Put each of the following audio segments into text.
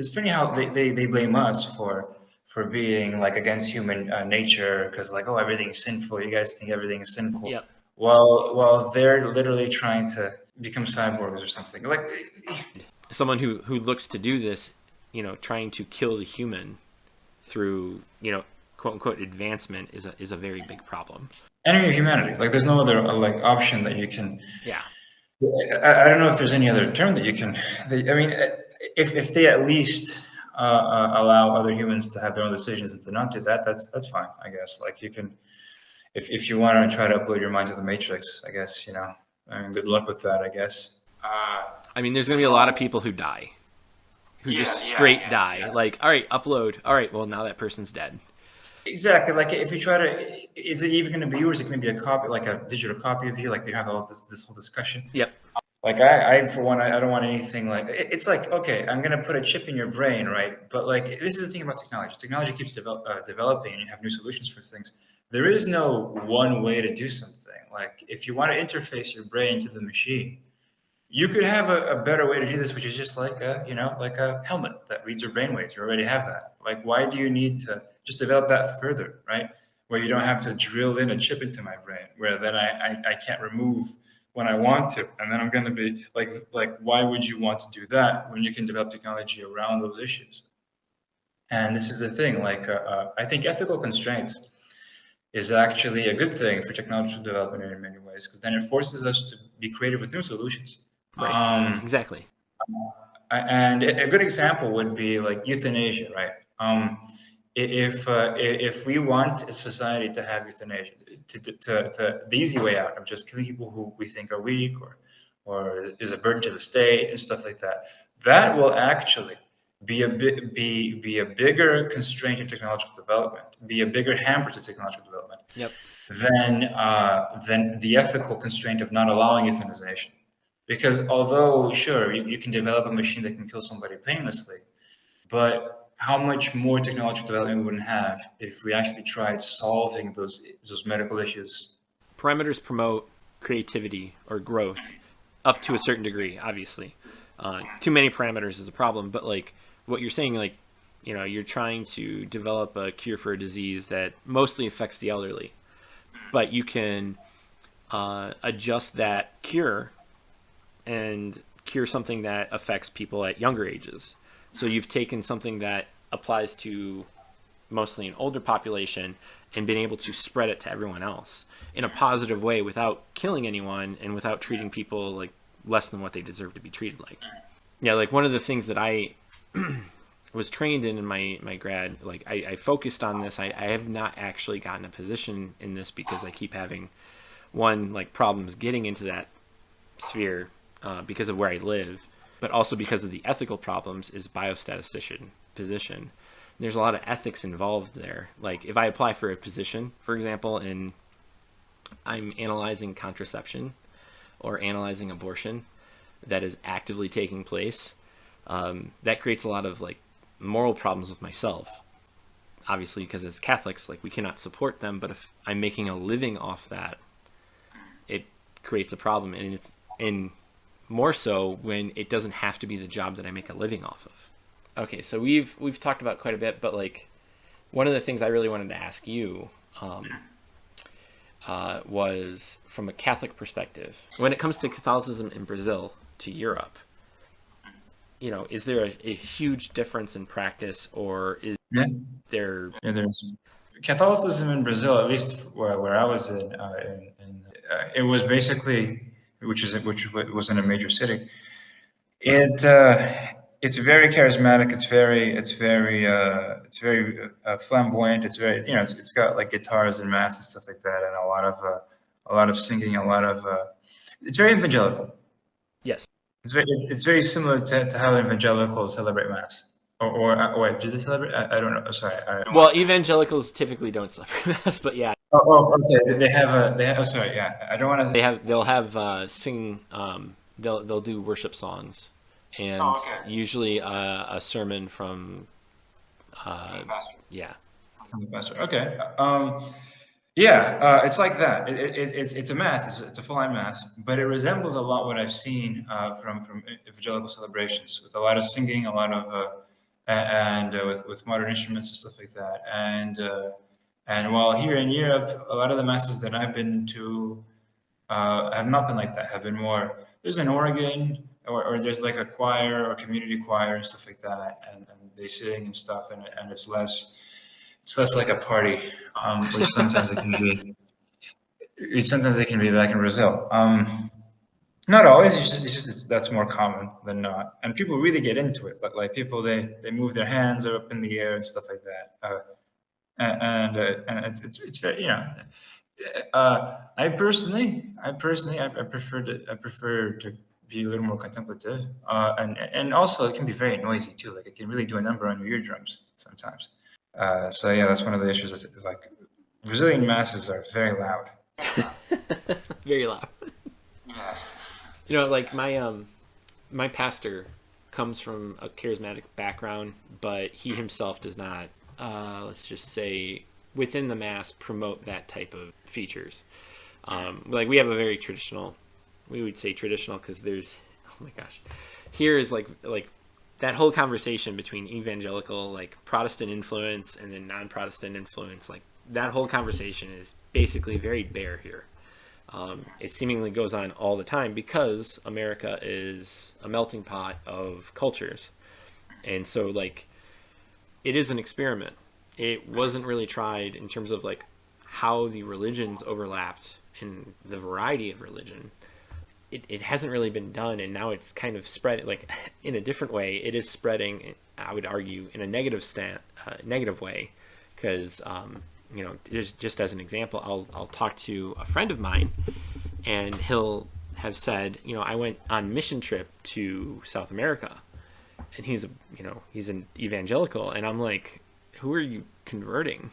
it's funny how they blame us for being like against human nature because like, oh, everything's sinful. You guys think everything is sinful. Yep. Well, they're literally trying to become cyborgs or something. Like Someone who looks to do this, trying to kill the human through, quote unquote advancement is a very big problem. enemy of humanity. Like there's no other like option that you can. Yeah. I don't know if there's any other term that you can. I mean, if they at least allow other humans to have their own decisions and to not do that, that's fine, I guess. Like you can, if you want to try to upload your mind to the matrix, I guess I mean, good luck with that, I guess. I mean, there's going to be a lot of people who die, who just straight die. Like, all right, upload. All right, well, now that person's dead. Exactly. Like if you try to, is it even going to be yours? It can be a copy, like a digital copy of you. Like they have all this whole discussion. Yep. Like I for one, I don't want anything like it's like, okay, I'm gonna put a chip in your brain, right? But like this is the thing about technology. Technology keeps developing, and you have new solutions for things. There is no one way to do something. Like if you want to interface your brain to the machine, you could have a better way to do this, which is just like like a helmet that reads your brainwaves. You already have that. Like why do you need to just develop that further, right? Where you don't have to drill in a chip into my brain, where then I can't remove when I want to, and then I'm going to be like, why would you want to do that when you can develop technology around those issues? And this is the thing. Like, I think ethical constraints is actually a good thing for technological development in many ways, because then it forces us to be creative with new solutions. Right. Exactly. And a good example would be like euthanasia, right? If we want a society to have euthanasia, to the easy way out of just killing people who we think are weak or is a burden to the state and stuff like that, that will actually be a bigger constraint in technological development, be a bigger hamper to technological development Yep. than the ethical constraint of not allowing euthanization. Because although sure you can develop a machine that can kill somebody painlessly, but how much more technological development we wouldn't have if we actually tried solving those medical issues. Parameters promote creativity or growth up to a certain degree, obviously. Too many parameters is a problem, but like what you're saying, like, you're trying to develop a cure for a disease that mostly affects the elderly, but you can adjust that cure and cure something that affects people at younger ages. So you've taken something that applies to mostly an older population and been able to spread it to everyone else in a positive way without killing anyone and without treating people like less than what they deserve to be treated like. Yeah, like one of the things that I was trained in my grad, like I focused on this. I have not actually gotten a position in this because I keep having like problems getting into that sphere because of where I live, but also because of the ethical problems is biostatistician position. There's a lot of ethics involved there. Like if I apply for a position, for example, and I'm analyzing contraception or analyzing abortion that is actively taking place, that creates a lot of like moral problems with myself. Obviously, because as Catholics, like we cannot support them, but if I'm making a living off that, it creates a problem, and it's more so when it doesn't have to be the job that I make a living off of. Okay, so we've talked about quite a bit, but like one of the things I really wanted to ask you was from a Catholic perspective. When it comes to Catholicism in Brazil to Europe, is there a huge difference in practice, or is there? Yeah, there's Catholicism in Brazil, at least where I was in it was basically, which was in a major city. It's very charismatic. It's very flamboyant. It's very it's got like guitars and mass and stuff like that, and a lot of singing, a lot of it's very evangelical. Yes. It's very similar to how evangelicals celebrate mass. Or wait, do they celebrate? I don't know. Sorry. Well, evangelicals typically don't celebrate mass, but yeah. Okay. They have. Oh, sorry. Yeah, I don't want to. They'll have sing. They'll do worship songs, and usually a sermon from. From the pastor. Yeah. From the pastor. Okay. Yeah, it's like that. It's a mass. It's a full-on mass, but it resembles a lot what I've seen from evangelical celebrations, with a lot of singing, a lot of and with modern instruments and stuff like that. And while here in Europe, a lot of the masses that I've been to have not been like that. Have been more. There's an organ, or there's like a choir or community choir and stuff like that, and they sing and stuff, and it's less like a party, which sometimes it can be. Sometimes it can be back in Brazil. Not always. That's more common than not, and people really get into it. But like people, they move their hands up in the air and stuff like that. And it's very, I prefer to be a little more contemplative, and also it can be very noisy too. Like it can really do a number on your eardrums sometimes. So yeah, that's one of the issues. Is like Brazilian masses are very loud. Very loud. Like my pastor comes from a charismatic background, but he himself does not, let's just say, within the mass promote that type of features. Like we have a very traditional, we would say traditional because there's, oh my gosh, here is like that whole conversation between evangelical, like Protestant influence and then non-Protestant influence, like that whole conversation is basically very bare here. It seemingly goes on all the time because America is a melting pot of cultures. And so like it is an experiment. It wasn't really tried in terms of like how the religions overlapped and the variety of religion. It hasn't really been done, and now it's kind of spread like in a different way. It is spreading, I would argue, in a negative way, because just as an example, I'll talk to a friend of mine, and he'll have said, I went on mission trip to South America, and he's an evangelical, and I'm like, who are you converting?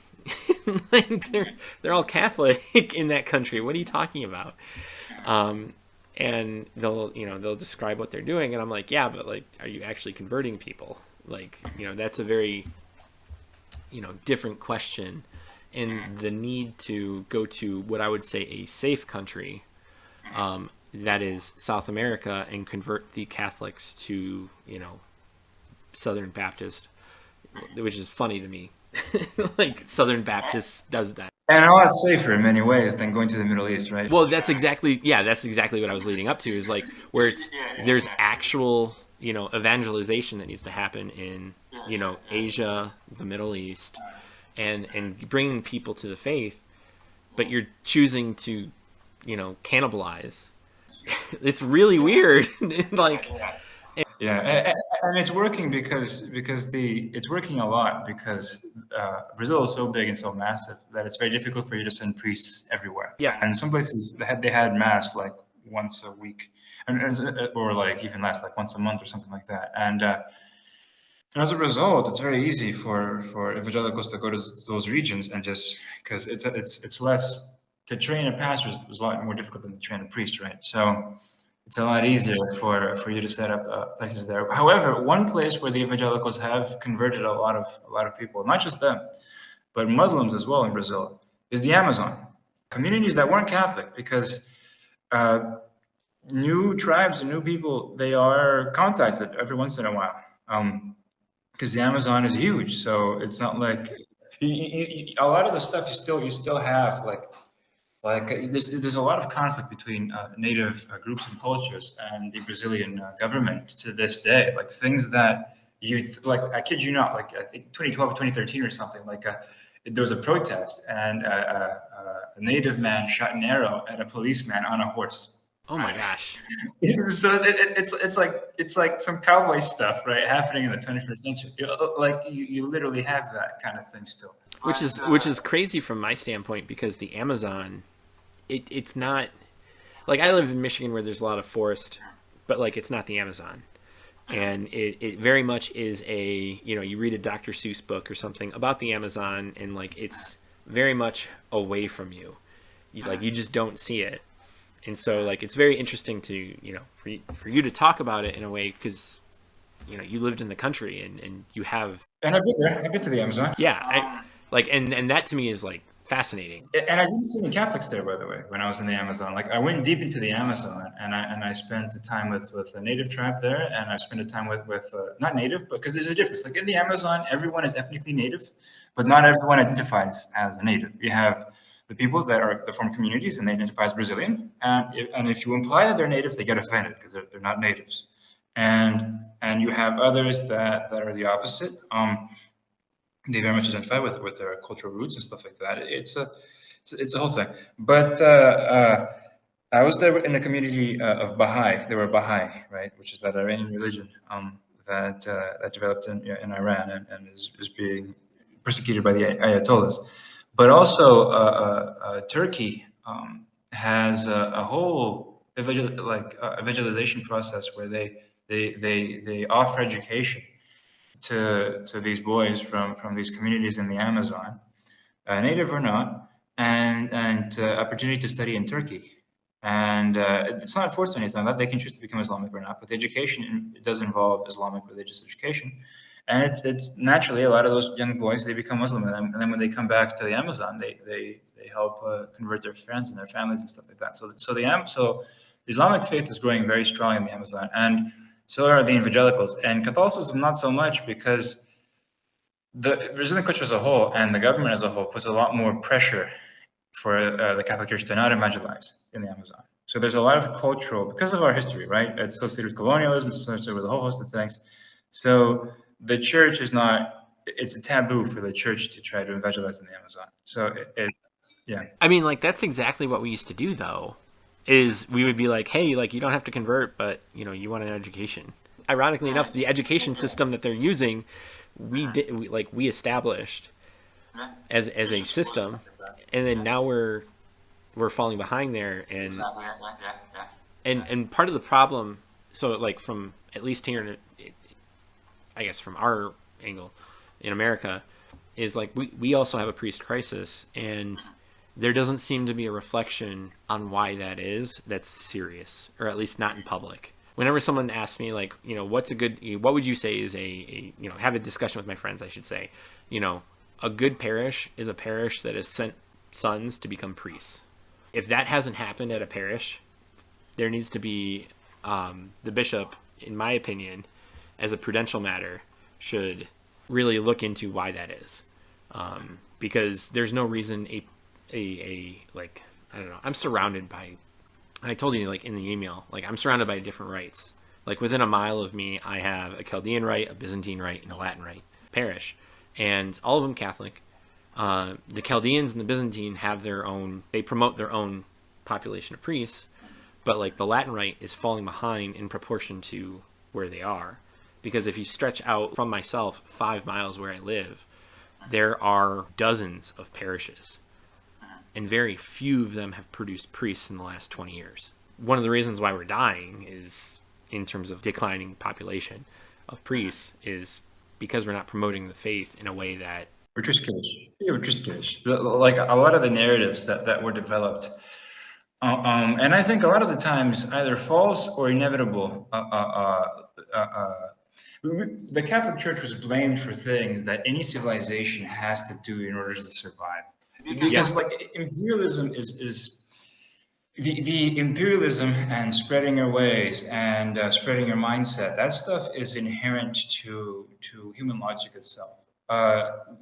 Like they're all Catholic in that country. What are you talking about? And they'll describe what they're doing, and I'm like, yeah, but like, are you actually converting people? Like, that's a very different question. And the need to go to what I would say a safe country, that is South America, and convert the Catholics to, Southern Baptist, which is funny to me. Like Southern Baptist does that. And a lot safer in many ways than going to the Middle East, right? Well, that's exactly what I was leading up to, is like where there's actual, evangelization that needs to happen in, Asia, the Middle East, and bringing people to the faith, but you're choosing to, cannibalize. It's really weird. Like, yeah, and it's working because it's working a lot because Brazil is so big and so massive that it's very difficult for you to send priests everywhere. Yeah, and some places they had mass like once a week, or like even less, like once a month or something like that, and as a result, it's very easy for evangelicals to go to those regions and just because it's less to train a pastor is a lot more difficult than to train a priest, right? So it's a lot easier for you to set up places there. However, one place where the evangelicals have converted a lot of people, not just them, but Muslims as well in Brazil, is the Amazon communities that weren't Catholic, because new tribes and new people, they are contacted every once in a while. Because the Amazon is huge, so it's not like a lot of the stuff you still have like there's a lot of conflict between native groups and cultures and the Brazilian government to this day. Like things that like, I kid you not, like I think 2012 or 2013 or something, like there was a protest and a native man shot an arrow at a policeman on a horse. oh my gosh. So it's like some cowboy stuff, right, happening in the 21st century. Like you literally have that kind of thing still, Which is crazy from my standpoint, because the Amazon, it's not like, I live in Michigan where there's a lot of forest, but like it's not the Amazon, and it very much is a, you read a Dr. Seuss book or something about the Amazon, and like it's very much away from you. You just don't see it. And so, like, it's very interesting to, for you to talk about it in a way, because, you lived in the country and you have. And I've been there. I've been to the Amazon. Yeah. And that to me is like fascinating. And I didn't see any Catholics there, by the way, when I was in the Amazon. Like I went deep into the Amazon, and I spent the time with a native tribe there, and I spent a time with not native, but because there's a difference. Like in the Amazon, everyone is ethnically native, but not everyone identifies as a native. You have the people that form communities, and they identify as Brazilian, and if you imply that they're natives, they get offended because they're not natives. And you have others that are the opposite. They very much identify with their cultural roots and stuff like that. It's a whole thing. But I was there in a community of Baha'i. There were Baha'i, right, which is that Iranian religion that developed in Iran and is being persecuted by the Ayatollahs. But also, Turkey has a whole evangelization process where they offer education to these boys from these communities in the Amazon, native or not, and opportunity to study in Turkey. And it's not forced or anything like that. They can choose to become Islamic or not, but the education it does involve Islamic religious education. And it's naturally a lot of those young boys they become Muslim, and then when they come back to the Amazon, they help convert their friends and their families and stuff like that. So the Islamic faith is growing very strong in the Amazon, and so are the evangelicals. And Catholicism, not so much, because the Brazilian culture as a whole and the government as a whole puts a lot more pressure for the Catholic Church to not evangelize in the Amazon. So there's a lot of cultural, because of our history, right? It's associated with colonialism, it's associated with a whole host of things. So the church is not, it's a taboo for the church to try to evangelize in the Amazon. So yeah. I mean, like, that's exactly what we used to do, though, is we would be like, hey, like, you don't have to convert, but, you know, you want an education. Ironically enough, the education system that they're using, we established as a system, and then now we're falling behind there, and and part of the problem, so like from at least here, I guess from our angle in America, is like we also have a priest crisis, and there doesn't seem to be a reflection on why that is. That's serious, or at least not in public. Whenever someone asks me, like, you know, what would you say is a you know, have a discussion with my friends, I should say, you know, a good parish is a parish that has sent sons to become priests. If that hasn't happened at a parish, there needs to be the bishop, in my opinion, as a prudential matter, should really look into why that is, because there's no reason a like, I don't know, I'm surrounded by, I told you, like, in the email, like, I'm surrounded by different rites. Like, within a mile of me, I have a Chaldean rite, a Byzantine rite, and a Latin rite parish, and all of them Catholic. The Chaldeans and the Byzantine have their own, they promote their own population of priests, but like the Latin rite is falling behind in proportion to where they are. Because if you stretch out from myself 5 miles where I live, there are dozens of parishes, and very few of them have produced priests in the last 20 years. One of the reasons why we're dying is, in terms of declining population of priests, is because we're not promoting the faith in a way that we're just kids. Yeah, we're just kids. Like a lot of the narratives that were developed, and I think a lot of the times either false or inevitable. The Catholic Church was blamed for things that any civilization has to do in order to survive. Because like imperialism is the imperialism and spreading your ways and spreading your mindset. That stuff is inherent to human logic itself.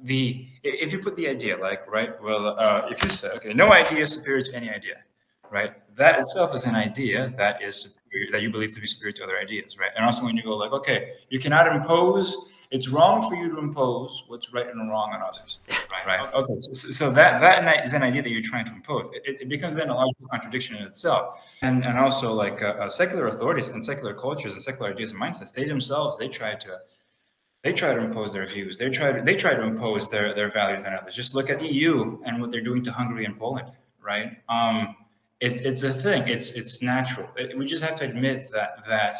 If you put the idea like right, well, if you say okay, no idea is superior to any idea, right? That itself is an idea that is superior, that you believe to be superior to other ideas, right? And also when you go like, okay, you cannot impose. It's wrong for you to impose what's right and wrong on others, right? Okay, so that is an idea that you're trying to impose. It becomes then a logical contradiction in itself, and also like secular authorities and secular cultures and secular ideas and mindsets, they themselves they try to impose their views. They try to impose their values on others. Just look at EU and what they're doing to Hungary and Poland, right? It's a thing. It's natural. We just have to admit that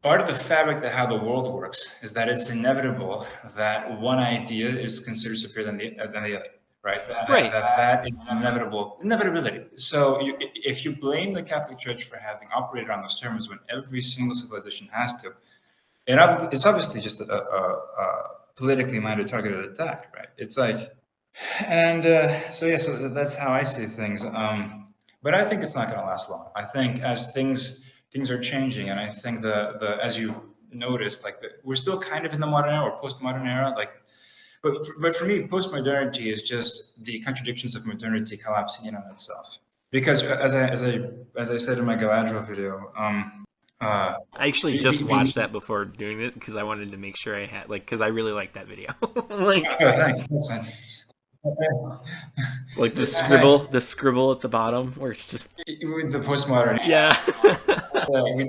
part of the fabric that how the world works is that it's inevitable that one idea is considered superior than the other, right? That is inevitability. So if you blame the Catholic Church for having operated on those terms when every single civilization has to, it's obviously just a politically minded targeted attack, right? It's like And so that's how I see things. But I think it's not going to last long. I think as things are changing, and I think the as you noticed, like we're still kind of in the modern era or postmodern era. Like, but for me, postmodernity is just the contradictions of modernity collapsing in on itself. Because as I said in my Galadriel video, uh, I actually just the watched that before doing it because I wanted to make sure I had like because I really like that video. like oh, thanks, that's fine. like Thanks. the scribble at the bottom where it's just With the postmodern, yeah.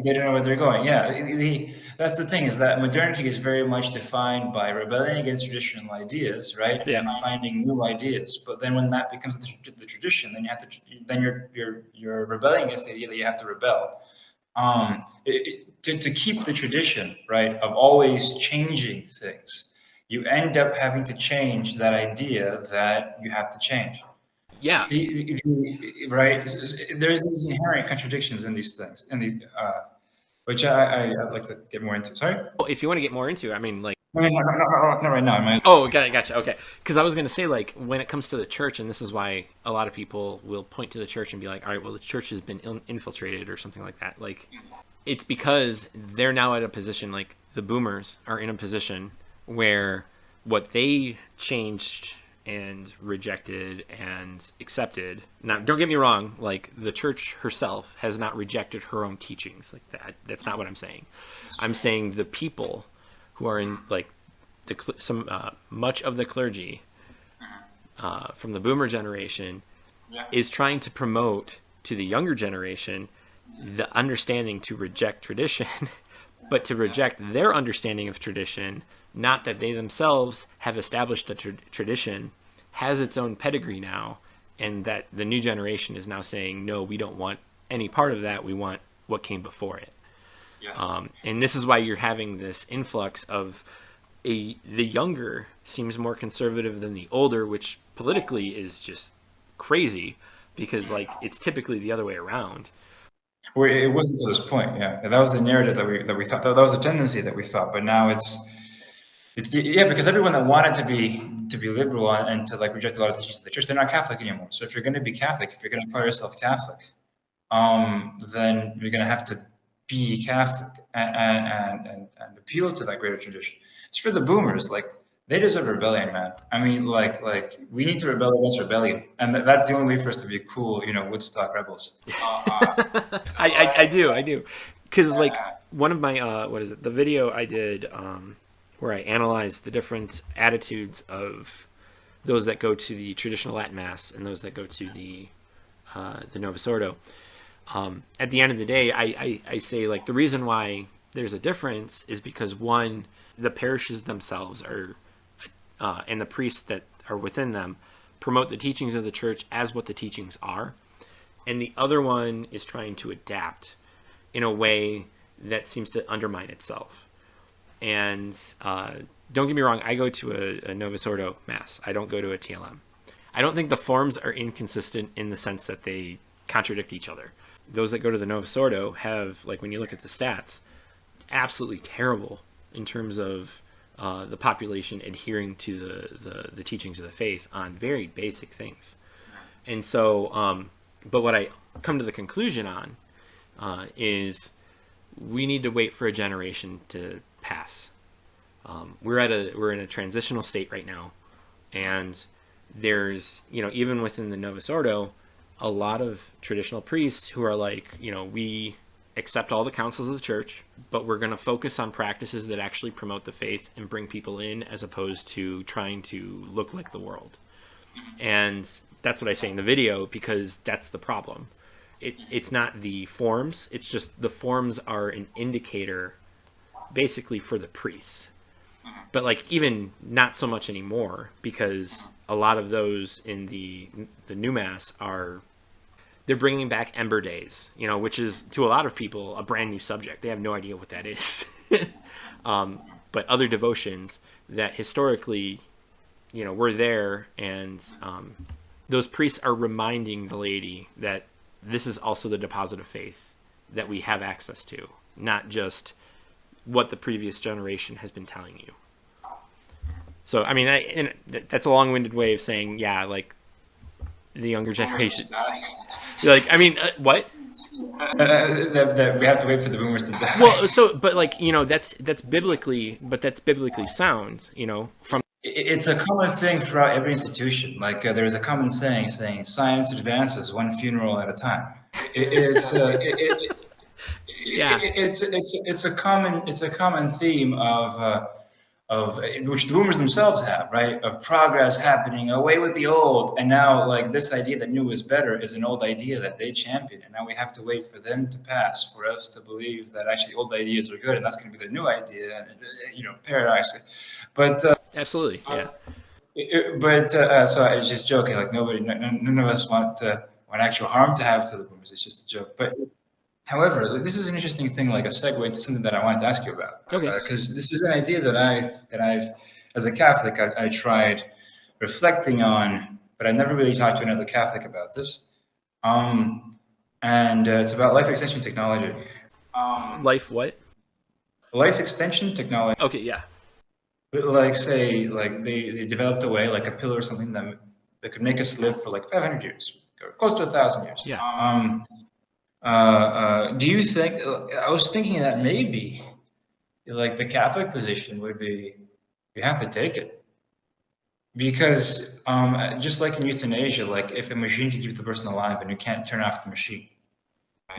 they don't know where they're going. Yeah, that's the thing, is that modernity is very much defined by rebelling against traditional ideas, right, yeah. and finding new ideas. But then when that becomes the tradition, then you have to then you're rebelling against the idea that you have to rebel. To keep the tradition, right, of always changing things, you end up having to change that idea that you have to change. Yeah. Right? There's these inherent contradictions in these things, in these, which I'd like to get more into. Sorry? Well, if you want to get more into it, I mean, like, No, not right now. oh, gotcha. Okay, because I was gonna say, like, when it comes to the church, and this is why a lot of people will point to the church and be like, all right, well, the church has been infiltrated or something like that. Like, it's because they're now at a position, like, the boomers are in a position where what they changed and rejected and accepted. Now, don't get me wrong, like the church herself has not rejected her own teachings like that. That's not what I'm saying. I'm saying the people who are in like some much of the clergy from the boomer generation is trying to promote to the younger generation the understanding to reject tradition, but to reject their understanding of tradition, not that they themselves have established a tradition, has its own pedigree now, and that the new generation is now saying, no, we don't want any part of that. We want what came before it. And this is why you're having this influx of the younger seems more conservative than the older, which politically is just crazy because like it's typically the other way around. Where it wasn't to this point. Yeah, that was the narrative that we thought. That was the tendency that we thought. But now it's yeah, because everyone that wanted to be liberal and to like reject a lot of the teachings of the church, they're not Catholic anymore. So if you're going to be Catholic, if you're going to call yourself Catholic, then you're going to have to be Catholic and appeal to that greater tradition. It's for the boomers, like they deserve rebellion, man. I mean, like we need to rebel against rebellion, and that's the only way for us to be cool, Woodstock rebels. I do, because like one of my what is it? The video I did where I analyzed the different attitudes of those that go to the traditional Latin Mass and those that go to the Novus Ordo. At the end of the day, I say like the reason why there's a difference is because one, the parishes themselves are and the priests that are within them promote the teachings of the church as what the teachings are, and the other one is trying to adapt in a way that seems to undermine itself. And don't get me wrong, I go to a Novus Ordo Mass. I don't go to a TLM. I don't think the forms are inconsistent in the sense that they contradict each other. Those that go to the Novus Ordo have, like when you look at the stats, absolutely terrible in terms of the population adhering to the teachings of the faith on very basic things. And so, but what I come to the conclusion on is we need to wait for a generation to pass. We're in a transitional state right now, and there's even within the Novus Ordo, a lot of traditional priests who are like we accept all the counsels of the church, but we're going to focus on practices that actually promote the faith and bring people in, as opposed to trying to look like the world. And that's what I say in the video, because that's the problem. It's not the forms, it's just the forms are an indicator basically for the priests. But like even not so much anymore, because a lot of those in the new Mass they're bringing back Ember Days, which is to a lot of people a brand new subject. They have no idea what that is. But other devotions that historically, were there, and those priests are reminding the laity that this is also the deposit of faith that we have access to, not just what the previous generation has been telling you. So I mean, that's a long-winded way of saying, yeah, like the younger generation. Like, I mean, what? That we have to wait for the boomers to die. Well, so but like that's biblically, but that's biblically sound. From It's a common thing throughout every institution. Like there's a common saying science advances one funeral at a time. It's yeah, it's a common theme of which the boomers themselves have, right? Of progress happening, away with the old, and now like this idea that new is better is an old idea that they champion, and now we have to wait for them to pass for us to believe that actually old ideas are good, and that's going to be the new idea, paradox. But absolutely, yeah. So I was just joking. Like none of us want actual harm to have to the boomers. It's just a joke. But however, this is an interesting thing, like a segue into something that I wanted to ask you about, Okay. because this is an idea that I've, as a Catholic, I tried reflecting on, but I never really talked to another Catholic about this. And it's about life extension technology. Life what? Life extension technology. Okay, yeah. Like say, like they developed a way, like a pill or something that could make us live for like 500 years, or close to 1,000 years. Yeah. Do you think? I was thinking that maybe, like the Catholic position would be, you have to take it because, just like in euthanasia, like if a machine can keep the person alive and you can't turn off the machine.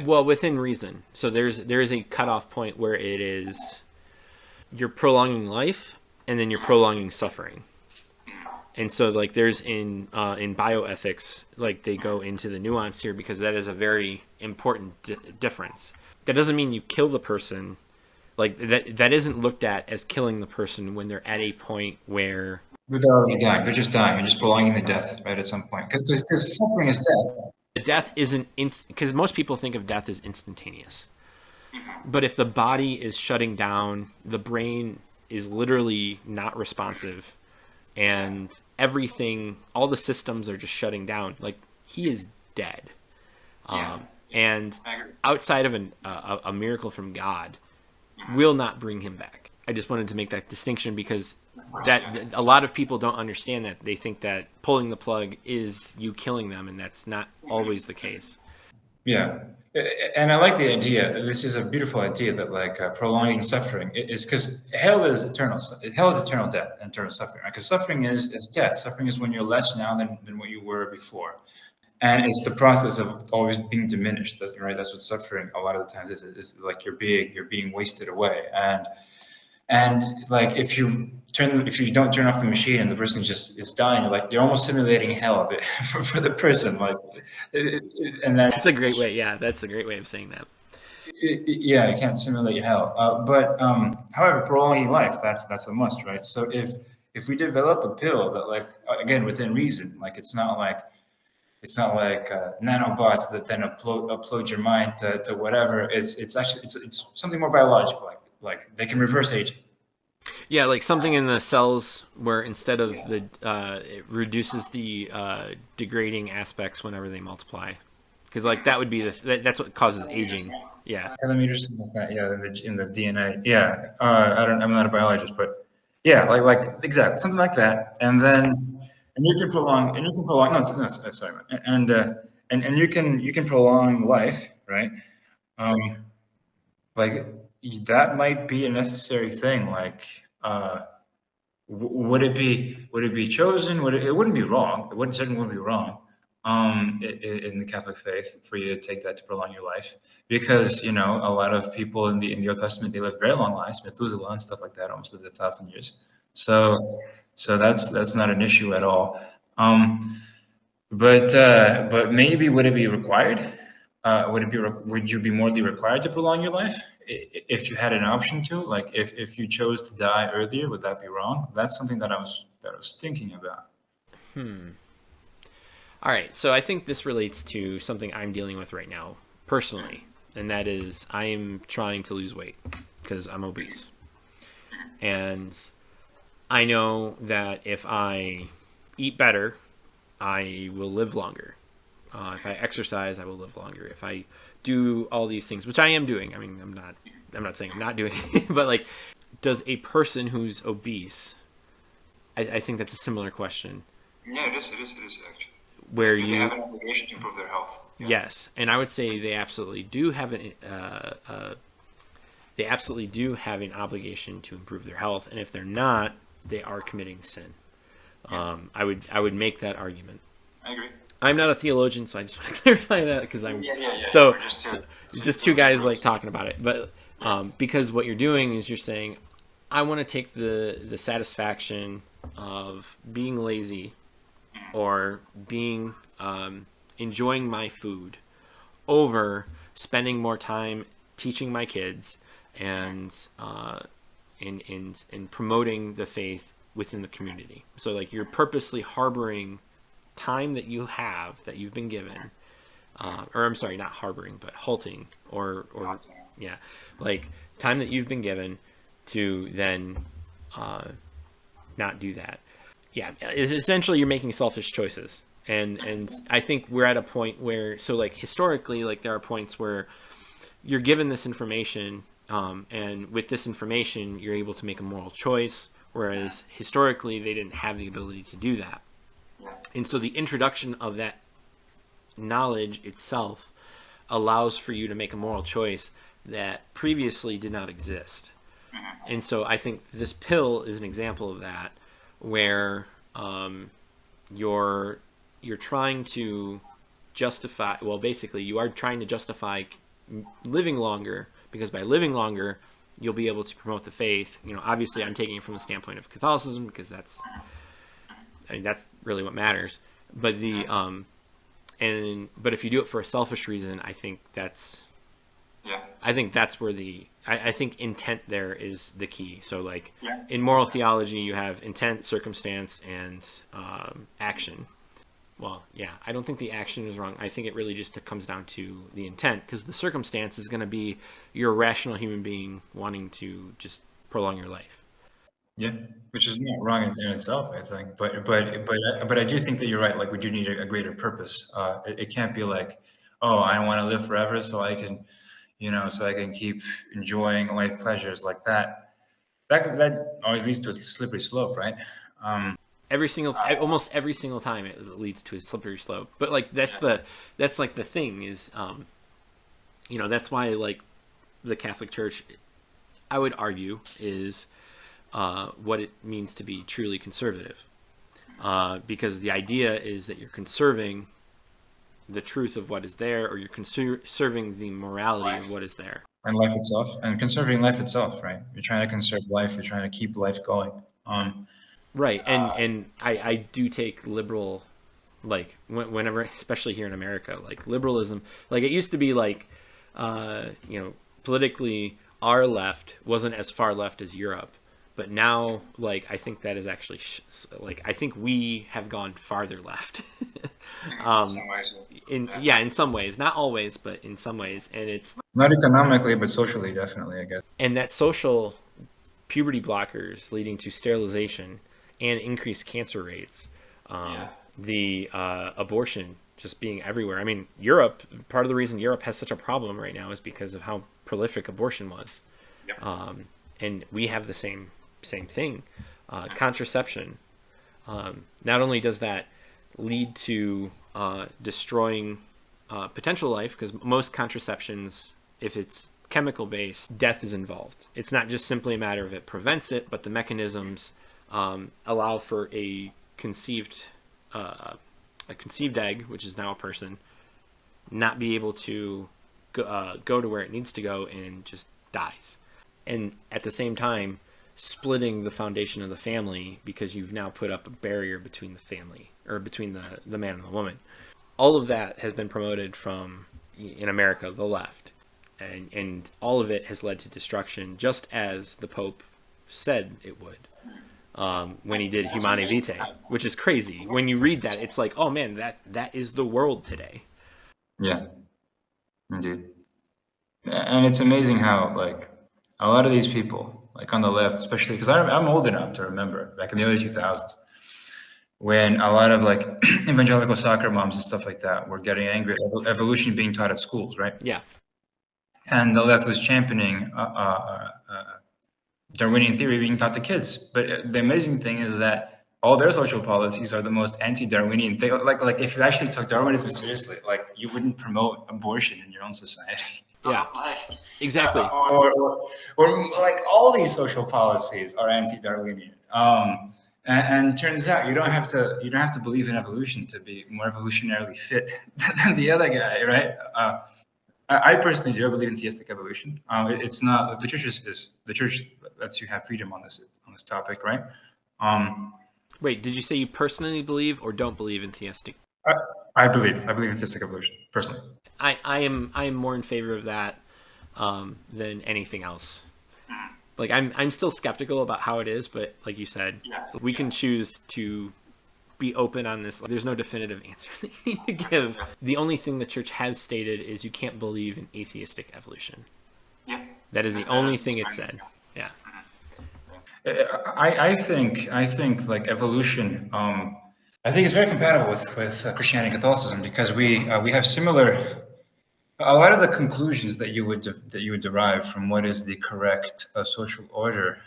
Well, within reason. So there is a cutoff point where it is you're prolonging life and then you're prolonging suffering. And so like there's in bioethics, like they go into the nuance here because that is a very important difference. That doesn't mean you kill the person. Like that isn't looked at as killing the person when they're at a point where They're already dying. They're just dying. You're just prolonging the death, right? At some point, because suffering is death. the death isn't because most people think of death as instantaneous. But if the body is shutting down, the brain is literally not responsive, and everything, all the systems are just shutting down. Like he is dead. And outside of a miracle from God, will not bring him back. I just wanted to make that distinction because that a lot of people don't understand that. They think that pulling the plug is you killing them, and that's not always the case. Yeah, and I like the idea. This is a beautiful idea that like prolonging suffering is because hell is eternal. Hell is eternal death and eternal suffering. Because suffering is death. Suffering is when you're less now than what you were before, and it's the process of always being diminished. Right? That's what suffering a lot of the times is like you're being wasted away. And like if you don't turn off the machine and the person just is dying, you're almost simulating hell a bit for the person. Like, and That's a great way. Yeah, that's a great way of saying that. Yeah, you can't simulate hell. But however, prolonging life, that's a must, right? So if we develop a pill that, like, again, within reason, like it's not like nanobots that then upload your mind to whatever. It's actually it's something more biological, like they can reverse aging. Yeah, like something in the cells where instead of it reduces the degrading aspects whenever they multiply, because like that would be that's what causes aging. Yeah. Telemeters, something like that. Yeah, in the DNA. Yeah, I'm not a biologist, but yeah, like exactly something like that. And you can prolong. No, sorry, and you can prolong life, right? Like that might be a necessary thing. Like, would it be chosen? It wouldn't be wrong. Certainly wouldn't be wrong. In the Catholic faith, for you to take that to prolong your life, because a lot of people in the Old Testament, they lived very long lives. Methuselah and stuff like that almost lived 1,000 years. So that's not an issue at all. But maybe would it be required? Would you be morally required to prolong your life if you had an option to? Like if you chose to die earlier, would that be wrong? That's something that I was thinking about. All right, so I think this relates to something I'm dealing with right now personally, and that is I am trying to lose weight because I'm obese. And I know that if I eat better, I will live longer. If I exercise, I will live longer. If I do all these things, which I am doing, I mean, I'm not saying I'm not doing it, but like, does a person who's obese I think that's a similar question Yeah, it is actually. where Do they have you, an obligation to improve their health? Yeah. yes, and I would say they absolutely do have an obligation to improve their health, and if they're not, they are committing sin. Yeah, I would make that argument. I agree. I'm not a theologian, so I just want to clarify that because I'm Yeah. so, We're just so two. just two guys like Liberals. talking about it. But because what you're doing is you're saying, I want to take the satisfaction of being lazy or being enjoying my food over spending more time teaching my kids and in promoting the faith within the community. So like you're purposely harboring time that you have that you've been given, or I'm sorry, not harboring, but halting or yeah, like time that you've been given to then not do that. Yeah, essentially you're making selfish choices. And I think we're at a point where, so like historically, like there are points where you're given this information, and with this information you're able to make a moral choice, whereas historically they didn't have the ability to do that. And so the introduction of that knowledge itself allows for you to make a moral choice that previously did not exist. And so I think this pill is an example of that, where you're trying to justify, well, basically you are trying to justify living longer, because by living longer you'll be able to promote the faith. Obviously I'm taking it from the standpoint of Catholicism because that's really what matters. But but if you do it for a selfish reason, I think that's where I think intent there is the key. So like in moral theology, you have intent, circumstance, and action. Well, yeah, I don't think the action is wrong. I think it really just comes down to the intent, because the circumstance is going to be you're a rational human being wanting to just prolong your life. Yeah, which is not wrong in itself, I think. But I do think that you're right. Like we do need a greater purpose. It can't be like, oh, I want to live forever so I can, so I can keep enjoying life pleasures like that. That always leads to a slippery slope, right? Almost every single time it leads to a slippery slope. But like that's like the thing is, that's why like the Catholic Church, I would argue, is what it means to be truly conservative, because the idea is that you're conserving the truth of what is there, or you're conserving the morality of what is there. And life itself, and conserving life itself, right? You're trying to conserve life. You're trying to keep life going. Right, and I do take liberal, like whenever, especially here in America, like liberalism, like it used to be like, politically our left wasn't as far left as Europe, but now like I think that is actually like I think we have gone farther left. Some ways. In some ways, not always, but in some ways, and it's Not economically, but socially, definitely, I guess. and that social puberty blockers leading to sterilization and increased cancer rates, the abortion just being everywhere. I mean, Europe, part of the reason Europe has such a problem right now is because of how prolific abortion was. And we have the same thing. Contraception. Not only does that lead to destroying potential life, because most contraceptions, if it's chemical based, death is involved. It's not just simply a matter of it prevents it, but the mechanisms allow for a conceived egg, which is now a person, not be able to go to where it needs to go and just dies. And at the same time, splitting the foundation of the family, because you've now put up a barrier between the family, or between the man and the woman. All of that has been promoted from, in America, the left. And all of it has led to destruction, just as the Pope said it would, when he did Humane Vitae, which is crazy. When you read that, it's like, oh man, that is the world today. Yeah, indeed. And it's amazing how, like, a lot of these people, like on the left, especially because I'm old enough to remember back in the early 2000s, when a lot of like evangelical soccer moms and stuff like that were getting angry at evolution being taught at schools, right? Yeah. And the left was championing Darwinian theory being taught to kids. But the amazing thing is that all their social policies are the most anti-Darwinian thing. Like if you actually took Darwinism seriously, like you wouldn't promote abortion in your own society. Yeah, Like, exactly. or like all these social policies are anti-Darwinian. And turns out you don't have to believe in evolution to be more evolutionarily fit than the other guy, right? I personally do. I believe in theistic evolution. It's not the church is the church lets you have freedom on this topic, right? Um, Wait, did you say you personally believe or don't believe in theistic? I, I believe in theistic evolution personally. I am more in favor of that than anything else. Like I'm still skeptical about how it is, but like you said, we can choose to be open on this. There's no definitive answer that you need to give. The only thing the church has stated is you can't believe in atheistic evolution. Yeah. That is the only thing it said. Yeah. I think like evolution. I think it's very compatible with Christianity and Catholicism because we have similar. A lot of the conclusions that you would derive from what is the correct social order,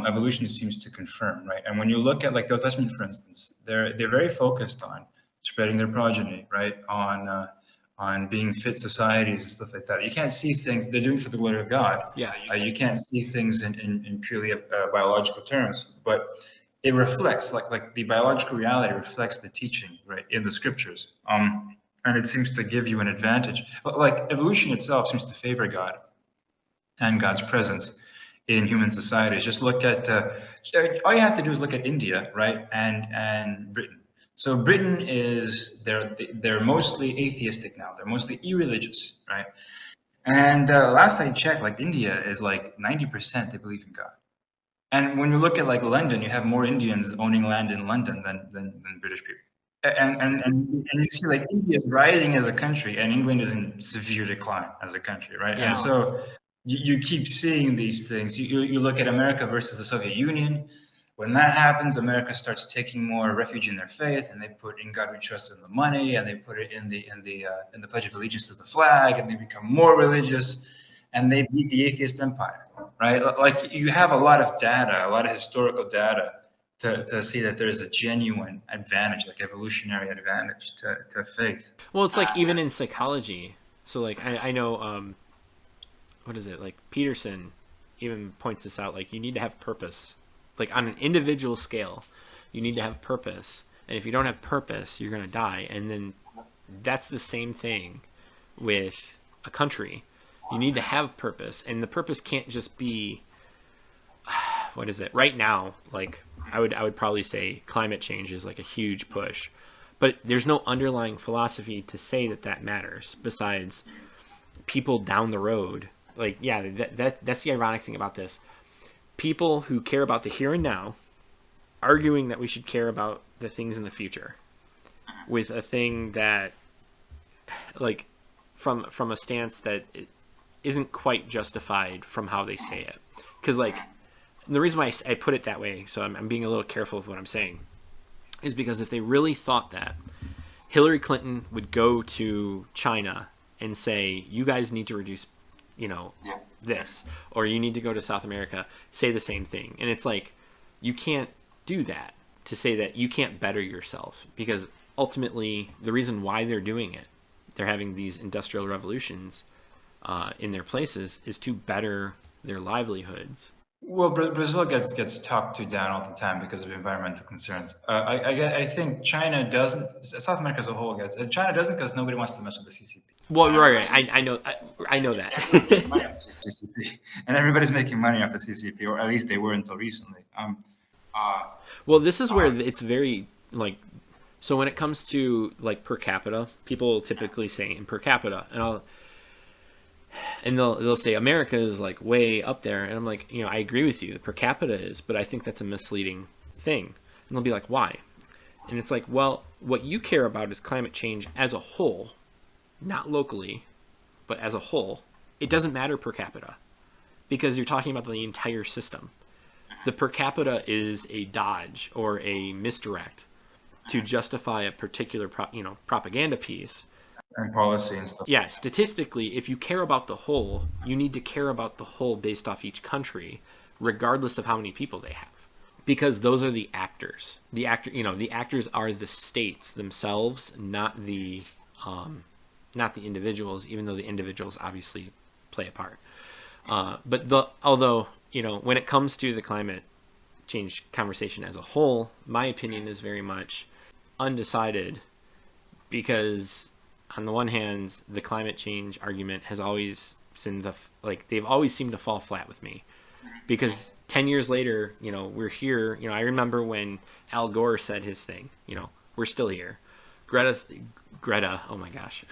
evolution seems to confirm, right? And when you look at like the Old Testament, for instance, they're very focused on spreading their progeny, right? On being fit societies and stuff like that. You can't see things they're doing for the glory of God. Yeah. You can't see things in purely biological terms, but it reflects like the biological reality reflects the teaching, right, in the scriptures. And it seems to give you an advantage. But like evolution itself seems to favor God and God's presence in human societies. Just look at all you have to do is look at India, right, and Britain. So Britain is they're mostly atheistic now. They're mostly irreligious, right? And last I checked, like India is like 90% they believe in God. And when you look at like London, you have more Indians owning land in London than British people. And you see like India is rising as a country and England is in severe decline as a country, right? Yeah. And so you keep seeing these things. You look at America versus the Soviet Union. When that happens, America starts taking more refuge in their faith, and they put "In God We Trust" in the money, and they put it in the Pledge of Allegiance to the flag, and they become more religious, and they beat the atheist empire, right? Like you have a lot of data, a lot of historical data to see that there's a genuine advantage, like evolutionary advantage to faith. Well, it's like even in psychology. So like I know what is it? Like Peterson even points this out, like you need to have purpose. Like on an individual scale, you need to have purpose. And if you don't have purpose, you're going to die. And then that's the same thing with a country. You need to have purpose, and the purpose can't just be what is it? Right now, like I would probably say climate change is like a huge push. But there's no underlying philosophy to say that matters besides people down the road. Like, yeah, that's the ironic thing about this. People who care about the here and now arguing that we should care about the things in the future with a thing that, like, from a stance that it isn't quite justified from how they say it. Because, like, the reason why I put it that way, so I'm being a little careful with what I'm saying, is because if they really thought that, Hillary Clinton would go to China and say, you guys need to reduce, this, or you need to go to South America, say the same thing. And it's like, you can't do that to say that you can't better yourself, because ultimately the reason why they're doing it, they're having these industrial revolutions in their places, is to better their livelihoods. Well, Brazil gets talked to down all the time because of environmental concerns. I think China doesn't. South America as a whole gets. China doesn't because nobody wants to mess with the CCP. Well, right. I know that. CCP, and everybody's making money off the CCP, or at least they were until recently. Well, this is where it's very like. So when it comes to like per capita, people typically say in per capita, and they'll say America is like way up there, and I'm like, I agree with you, the per capita is, but I think that's a misleading thing. And they'll be like, why? And it's like, well, what you care about is climate change as a whole, not locally, but as a whole. It doesn't matter per capita because you're talking about the entire system. The per capita is a dodge or a misdirect to justify a particular propaganda piece and policy and stuff. Yeah, statistically, if you care about the whole, you need to care about the whole based off each country, regardless of how many people they have. because those are the actors. The actors are the states themselves, not the individuals, even though the individuals obviously play a part. Although when it comes to the climate change conversation as a whole, my opinion is very much undecided, because on the one hand, the climate change argument has always they've always seemed to fall flat with me, because 10 years later, we're here. I remember when Al Gore said his thing, we're still here. Greta, oh my gosh,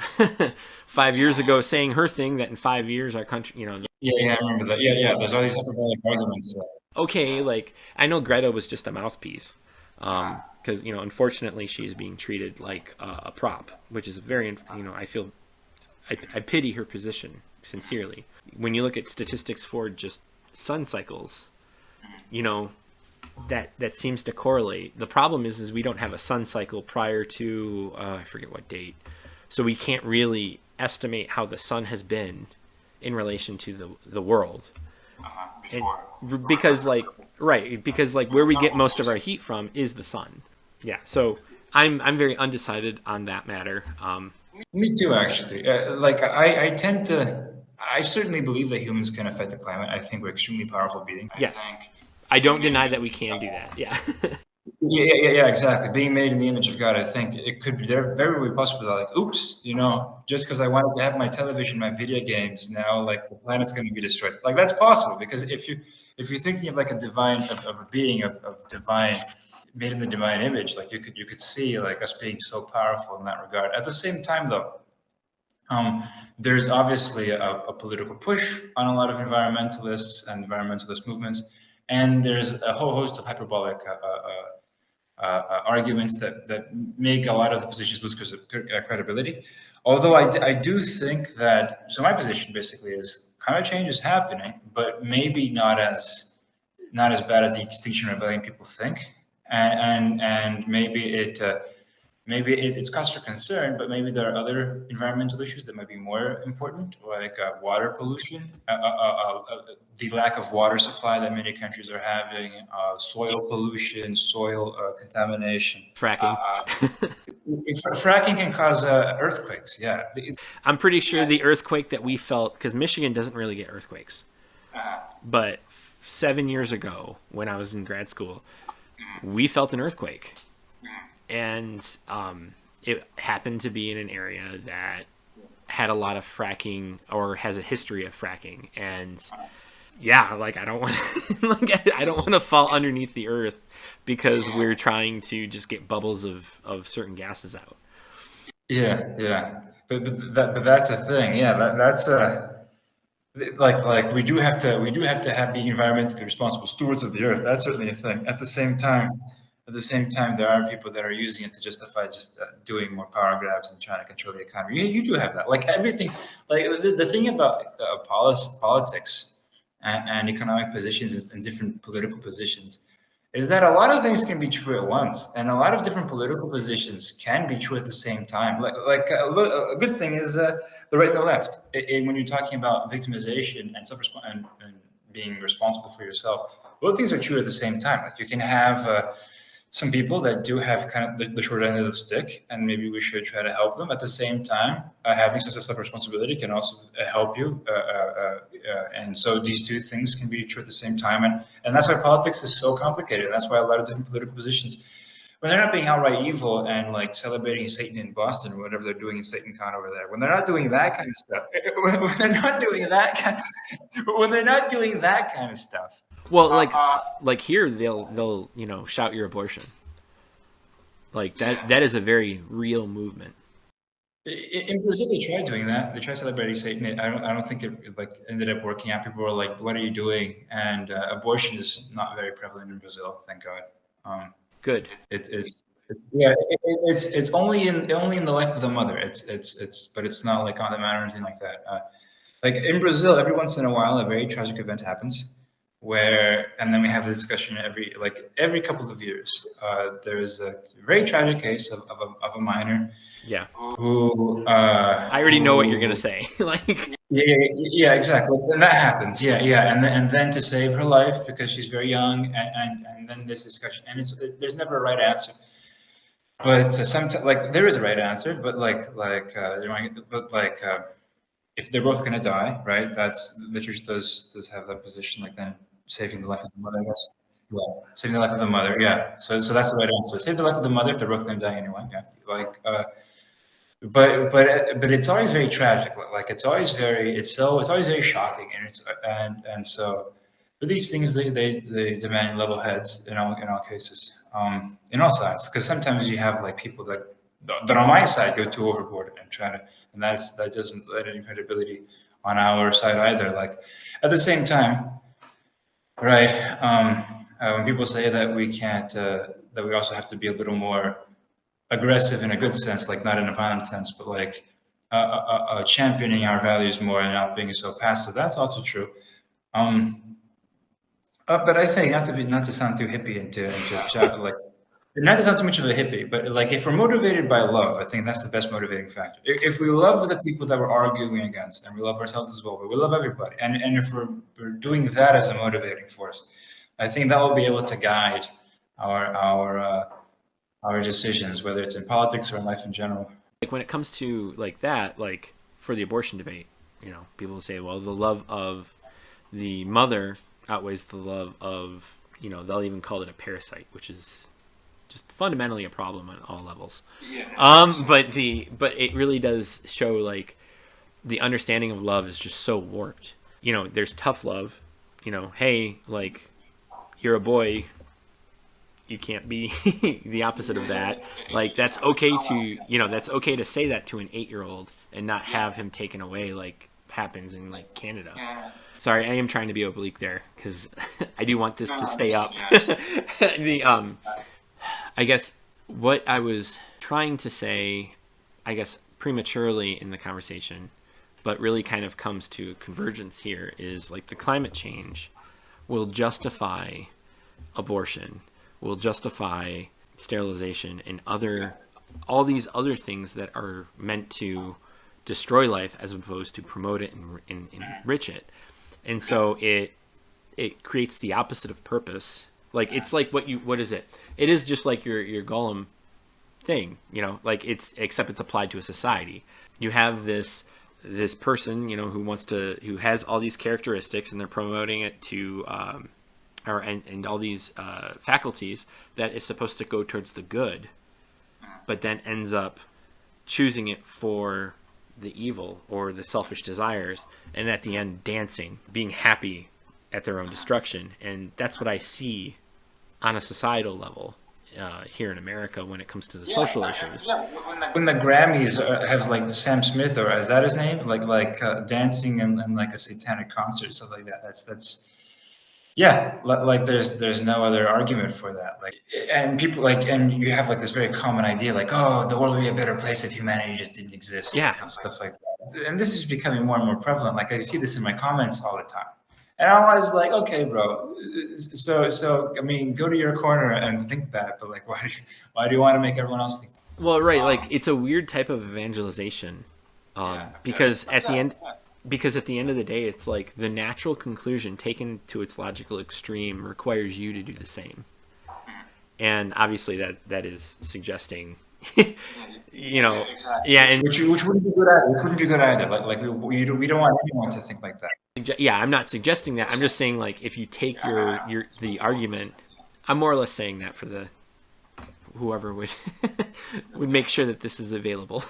5 years ago saying her thing that in 5 years our country, Yeah, I remember that. Yeah. There's all these hyperbolic arguments. okay, like I know Greta was just a mouthpiece, because unfortunately she's being treated like a prop, which is very, I pity her position sincerely. When you look at statistics for just sun cycles, that seems to correlate. The problem is we don't have a sun cycle prior to I forget what date, so we can't really estimate how the sun has been in relation to the world. Before. Because where we get most of our heat from is the sun. Yeah, so I'm very undecided on that matter. Me too, actually. I certainly believe that humans can affect the climate. I think we're extremely powerful beings. Yes, I don't deny that we can do that. Yeah. Yeah, exactly. Being made in the image of God, I think it could be very possible that, like, oops, just because I wanted to have my television, my video games, now like the planet's going to be destroyed. Like that's possible, because if you're thinking of like a divine of a being of divine, made in the divine image, like you could see like us being so powerful in that regard. At the same time, though, there's obviously a political push on a lot of environmentalists and environmentalist movements, and there's a whole host of hyperbolic arguments that make a lot of the positions lose credibility. Although I do think that, so my position basically is climate change is happening, but maybe not as bad as the Extinction Rebellion people think, and maybe it's cause for concern, but maybe there are other environmental issues that might be more important, like water pollution, the lack of water supply that many countries are having, soil pollution, soil contamination. Fracking. Fracking can cause earthquakes, yeah. I'm pretty sure the earthquake that we felt, because Michigan doesn't really get earthquakes, but 7 years ago when I was in grad school, we felt an earthquake. And it happened to be in an area that had a lot of fracking, or has a history of fracking. And yeah, like I don't want to fall underneath the earth because we're trying to just get bubbles of certain gases out. Yeah. But that's the thing. Yeah, that's like we do have to be environmentally responsible stewards of the earth. That's certainly a thing. At the same time, there are people that are using it to justify just doing more power grabs and trying to control the economy. You do have that. Like everything, like the thing about politics and economic positions and different political positions is that a lot of things can be true at once, and a lot of different political positions can be true at the same time. A good thing is the right and the left. When you're talking about victimization and and being responsible for yourself, both things are true at the same time. Like you can have some people that do have kind of the short end of the stick, and maybe we should try to help them. At the same time, having sense of self-responsibility can also help you. And so these two things can be true at the same time. And that's why politics is so complicated. That's why a lot of different political positions, when they're not being outright evil and like celebrating Satan in Boston or whatever they're doing in SatanCon over there, when they're not doing that kind of stuff, when they're not doing that kind of stuff. Well, like here they'll shout your abortion. Like that is a very real movement. In Brazil, they tried doing that. They tried celebrating Satan. I don't think it like ended up working out. People were like, "What are you doing?" And abortion is not very prevalent in Brazil, thank God. Good. It's only in the life of the mother. But it's not like on the matter or anything like that. Like in Brazil, every once in a while, a very tragic event happens. and then we have the discussion every couple of years. There's a very tragic case of a minor Yeah. who I already know what you're gonna say. Like, yeah, exactly. And that happens. Yeah. And then to save her life because she's very young, and then this discussion, and there's never a right answer. But sometimes, like, there is a right answer, but if they're both gonna die, right? That's the church does have that position, like then saving the life of the mother, I guess. Yeah, saving the life of the mother. Yeah. So that's the right answer. Save the life of the mother if they're both gonna die anyway. Yeah. But it's always very tragic. Like it's always very shocking, and so. But these things they demand level heads in all cases, in all sides. Because sometimes you have like people that on my side go too overboard and try to, and that doesn't let any credibility on our side either. Like at the same time, right? When people say that we can't, that we also have to be a little more aggressive in a good sense, like not in a violent sense, but like championing our values more and not being so passive. That's also true. Um, but I think not to sound too hippie like not to sound too much of a hippie, but like if we're motivated by love, I think that's the best motivating factor. If we love the people that we're arguing against, and we love ourselves as well, but we love everybody, and if we're doing that as a motivating force, I think that will be able to guide our our uh, our decisions, whether it's in politics or in life in general. when it comes to like that, like for the abortion debate, people will say, well, the love of the mother outweighs the love of, they'll even call it a parasite, which is just fundamentally a problem on all levels. Yeah. But it really does show like the understanding of love is just so warped. There's tough love. Hey, like you're a boy, you can't be the opposite of that. Like that's okay to say that to an 8-year-old and not have him taken away like happens in like Canada. Sorry, I am trying to be oblique there because I do want this to stay up. I guess what I was trying to say, I guess prematurely in the conversation, but really kind of comes to convergence here, is like the climate change will justify abortion, will justify sterilization and all these other things that are meant to destroy life as opposed to promote it and enrich it. And so it creates the opposite of purpose. Like it's like what is it? It is just like your Gollum thing, like except it's applied to a society. You have this person, who has all these characteristics, and they're promoting it to and all these faculties that is supposed to go towards the good, but then ends up choosing it for the evil or the selfish desires, and at the end dancing, being happy at their own destruction. And that's what I see on a societal level here in America when it comes to the social issues. When the Grammys has like Sam Smith, or is that his name, like dancing and like a satanic concert, stuff like that. That's yeah, like there's no other argument for that. Like, and people and you have like this very common idea, like, oh, the world would be a better place if humanity just didn't exist. Yeah. And stuff like that. And this is becoming more and more prevalent. Like I see this in my comments all the time, and I was like, okay, bro. So I mean, go to your corner and think that, but like, why do you want to make everyone else think that? Well, right, like it's a weird type of evangelization, because at the end of the day, it's like the natural conclusion taken to its logical extreme requires you to do the same. And obviously that is suggesting, Exactly. yeah, and which wouldn't be good either. Which wouldn't be good either. Like we don't want anyone to think like that. yeah, I'm not suggesting that. I'm just saying like if you take the argument, I'm more or less saying that for the whoever would would make sure that this is available.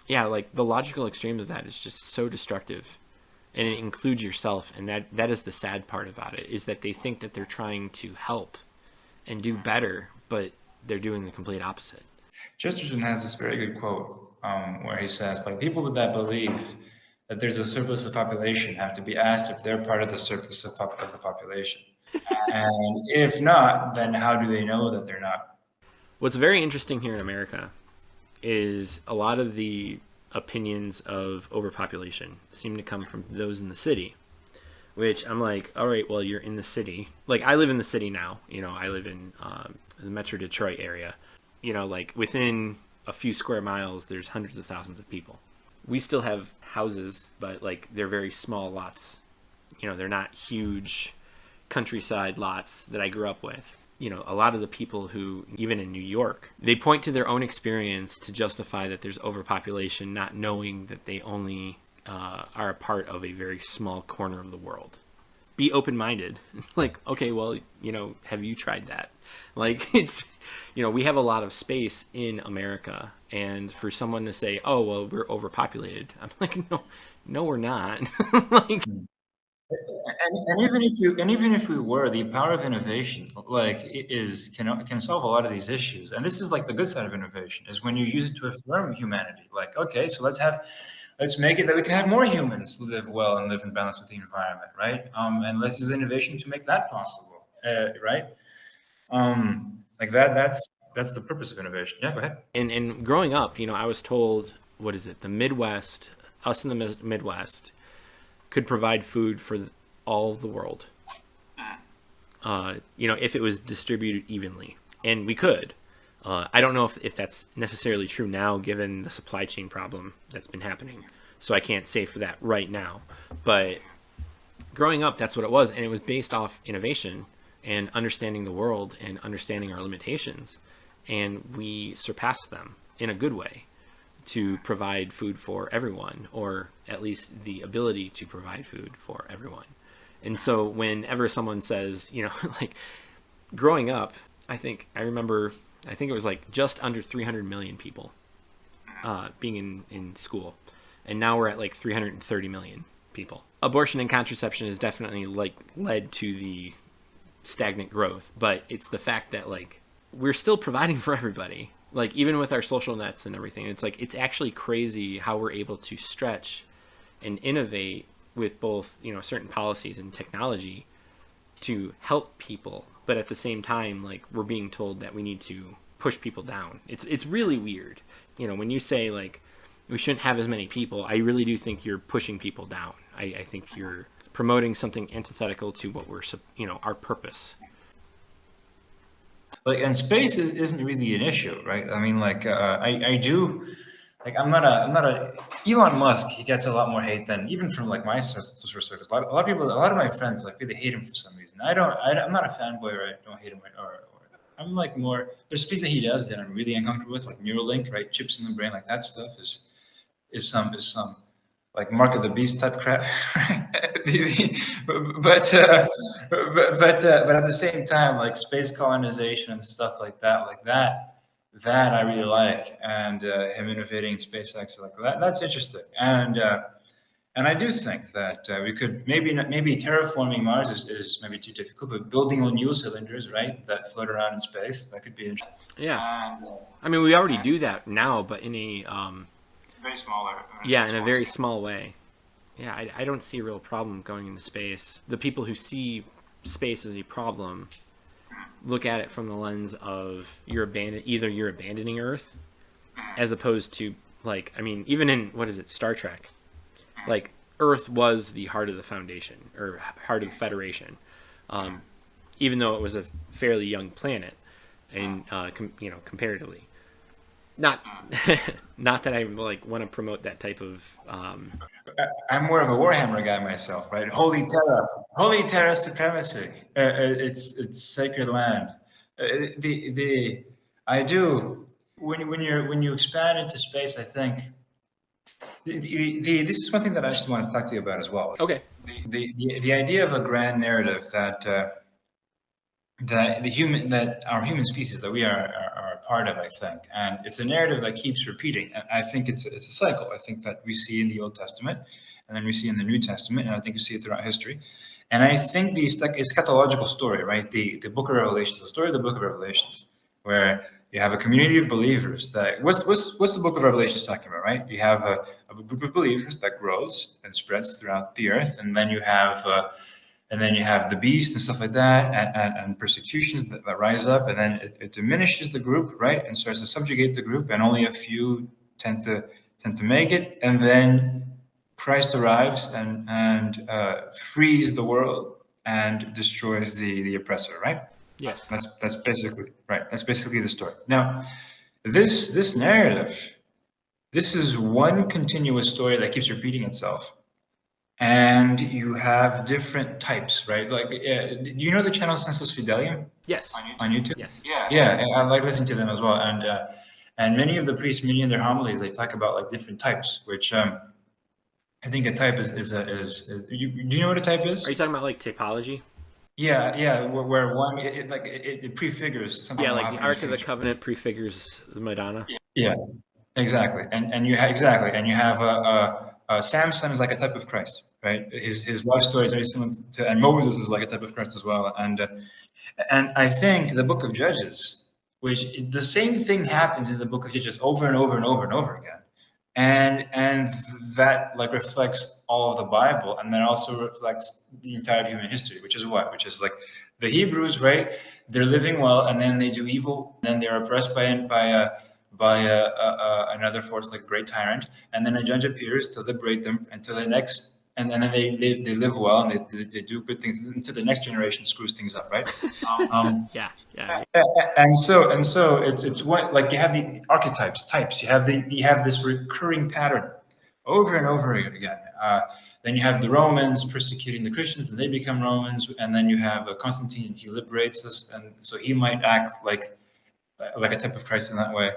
Yeah, like the logical extreme of that is just so destructive, and it includes yourself. And that is the sad part about it, is that they think that they're trying to help and do better, but they're doing the complete opposite. Chesterton has this very good quote where he says, like, people that believe that there's a surplus of population have to be asked if they're part of the surplus of the population. And if not, then how do they know that they're not? What's very interesting here in America is a lot of the opinions of overpopulation seem to come from those in the city. which I'm like, all right, well, you're in the city. Like, I live in the city now. I live in the Metro Detroit area. Like within a few square miles, there's hundreds of thousands of people. We still have houses, but like they're very small lots. They're not huge countryside lots that I grew up with. A lot of the people who, even in New York, they point to their own experience to justify that there's overpopulation, not knowing that they only are a part of a very small corner of the world. Be open-minded. Like, okay, well, have you tried that? Like, we have a lot of space in America, and for someone to say, oh, well, we're overpopulated, I'm like, no, we're not. Like, And even if we were, the power of innovation, like, can solve a lot of these issues. And this is like the good side of innovation, is when you use it to affirm humanity. Like, okay, so let's make it that we can have more humans live well and live in balance with the environment, right? And let's use innovation to make that possible, right? Like that's the purpose of innovation. Yeah, go ahead. and growing up, I was told, what is it, the Midwest, us in the Midwest, could provide food for all the world. If it was distributed evenly, and we could. I don't know if that's necessarily true now, given the supply chain problem that's been happening. So I can't say for that right now. But growing up, that's what it was, and it was based off innovation and understanding the world and understanding our limitations, and we surpassed them in a good way to provide food for everyone, or at least the ability to provide food for everyone. And so whenever someone says, like growing up, I think it was like just under 300 million people being in school. And now we're at like 330 million people. Abortion and contraception has definitely like led to the stagnant growth, but it's the fact that like we're still providing for everybody. Like, even with our social nets and everything, it's like, it's actually crazy how we're able to stretch and innovate with both, certain policies and technology to help people. But at the same time, like, we're being told that we need to push people down. It's really weird. When you say like, we shouldn't have as many people, I really do think you're pushing people down. I think you're promoting something antithetical to what we're, our purpose. Like, and space isn't really an issue, right? I mean, like, I do, like, I'm not a Elon Musk. He gets a lot more hate than even from like my social circles. A lot of people, a lot of my friends, like, really hate him for some reason. I'm not a fanboy, or I don't hate him, or I'm like more. There's things that he does that I'm really uncomfortable with, like Neuralink, right? Chips in the brain, like that stuff is some like Mark of the Beast type crap. But at the same time, like space colonization and stuff like that I really like, and him innovating SpaceX like that, that's interesting. And I do think that we could maybe terraforming Mars is maybe too difficult, but building on new cylinders, right, that float around in space, that could be interesting. Yeah. And I mean, we already do that now, but in a, very smaller. yeah, in a very small way. Yeah, I don't see a real problem going into space. The people who see space as a problem look at it from the lens of either you're abandoning Earth, as opposed to, like, I mean, even in, what is it, Star Trek, like, Earth was the heart of the Foundation, or heart of the Federation, even though it was a fairly young planet, and comparatively. Not not that I like want to promote that type of I'm more of a Warhammer guy myself, right? Holy Terra supremacy. It's sacred land. The I do when you expand into space, I think this is one thing that I actually want to talk to you about as well. okay. The idea of a grand narrative that our human species that we are a part of, I think, and it's a narrative that keeps repeating. And I think it's a cycle. I think that we see in the Old Testament, and then we see in the New Testament, and I think you see it throughout history. And I think the eschatological story, right? The Book of Revelations, the story of the Book of Revelations, where you have a community of believers that what's the Book of Revelations talking about, right? You have a group of believers that grows and spreads throughout the earth, and then you have the beast and stuff like that, and persecutions that rise up, and then it diminishes the group, right, and starts to subjugate the group, and only a few tend to make it, and then Christ arrives and frees the world and destroys the oppressor, right? Yeah. That's basically right. That's basically the story. Now, this narrative, this is one continuous story that keeps repeating itself, and you have different types, right? Like, do you know the channel Sensus Fidelium Yes. on YouTube? Yes. Yeah, and I like listening to them as well, and many of the priests, many in their homilies, they talk about like different types, which I think a type is do you know what a type Are you is? talking about like typology? Yeah, where one it prefigures something Yeah, will like the happen in the Ark of the future. Covenant prefigures the Madonna. Yeah, exactly, and you have exactly, and you have Samson is like a type of Christ, right? His life story is very similar to, and Moses is like a type of Christ as well, and I think the Book of Judges, which the same thing happens in the Book of Judges over and over and over and over again, and that like reflects all of the Bible, and then also reflects the entire of human history, which is what, which is like the Hebrews, right? They're living well, and then they do evil, and then they're oppressed by another force like great tyrant, and then a judge appears to liberate them until the next, and then they live well and they do good things until the next generation screws things up, right? Um, Yeah. Yeah. and so it's what, like, you have the archetypes, types. You have this recurring pattern over and over again. Then you have the Romans persecuting the Christians, and they become Romans. And then you have Constantine. He liberates us, and so he might act like a type of Christ in that way.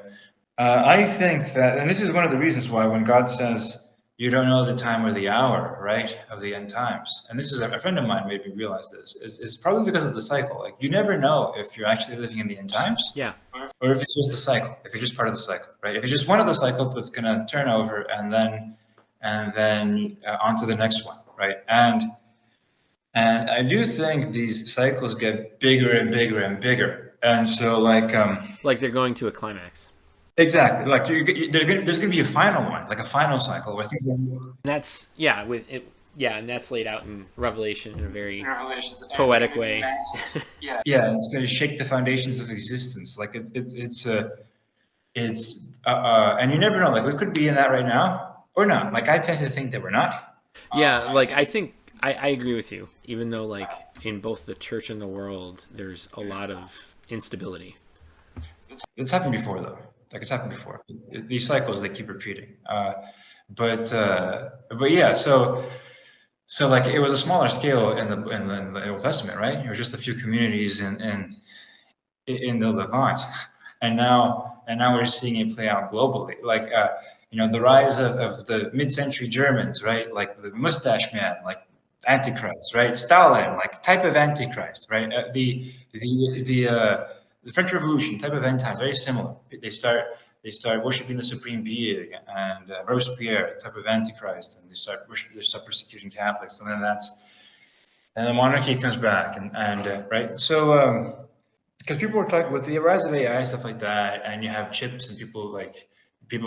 I think that, and this is one of the reasons why when God says, "You don't know the time or the hour," right, of the end times, and this is a friend of mine made me realize this, is probably because of the cycle. Like, you never know if you're actually living in the end times Yeah. or if it's just a cycle, if you're just part of the cycle, right? If it's just one of the cycles that's going to turn over and then on to the next one, right? And I do think these cycles get bigger and bigger and bigger, and so Like they're going to a climax. exactly, like there's gonna be a final one, like a final cycle where things are. That's yeah, with it yeah, and that's laid out in Revelation in a very Revelations, and it's poetic gonna be way. massive. Yeah, it's going to shake the foundations of existence. Like and you never know. Like, we could be in that right now or not. Like, I tend to think that we're not. Yeah, like I think I agree with you, even though like in both the church and the world there's a lot of instability. It's happened before, though. Like, it's happened before. These cycles, they keep repeating. But yeah, so like, it was a smaller scale in the Old Testament, right? It was just a few communities in the Levant, and now we're seeing it play out globally. Like, the rise of the mid-century Germans, right? Like the Mustache Man, like Antichrist, right? Stalin, like type of Antichrist, right? The French Revolution, type of end times, very similar. They start worshiping the supreme being, and Robespierre, type of Antichrist, and they start persecuting Catholics, and the monarchy comes back, and right. So because people were talking with the rise of AI and stuff like that, and you have chips, and people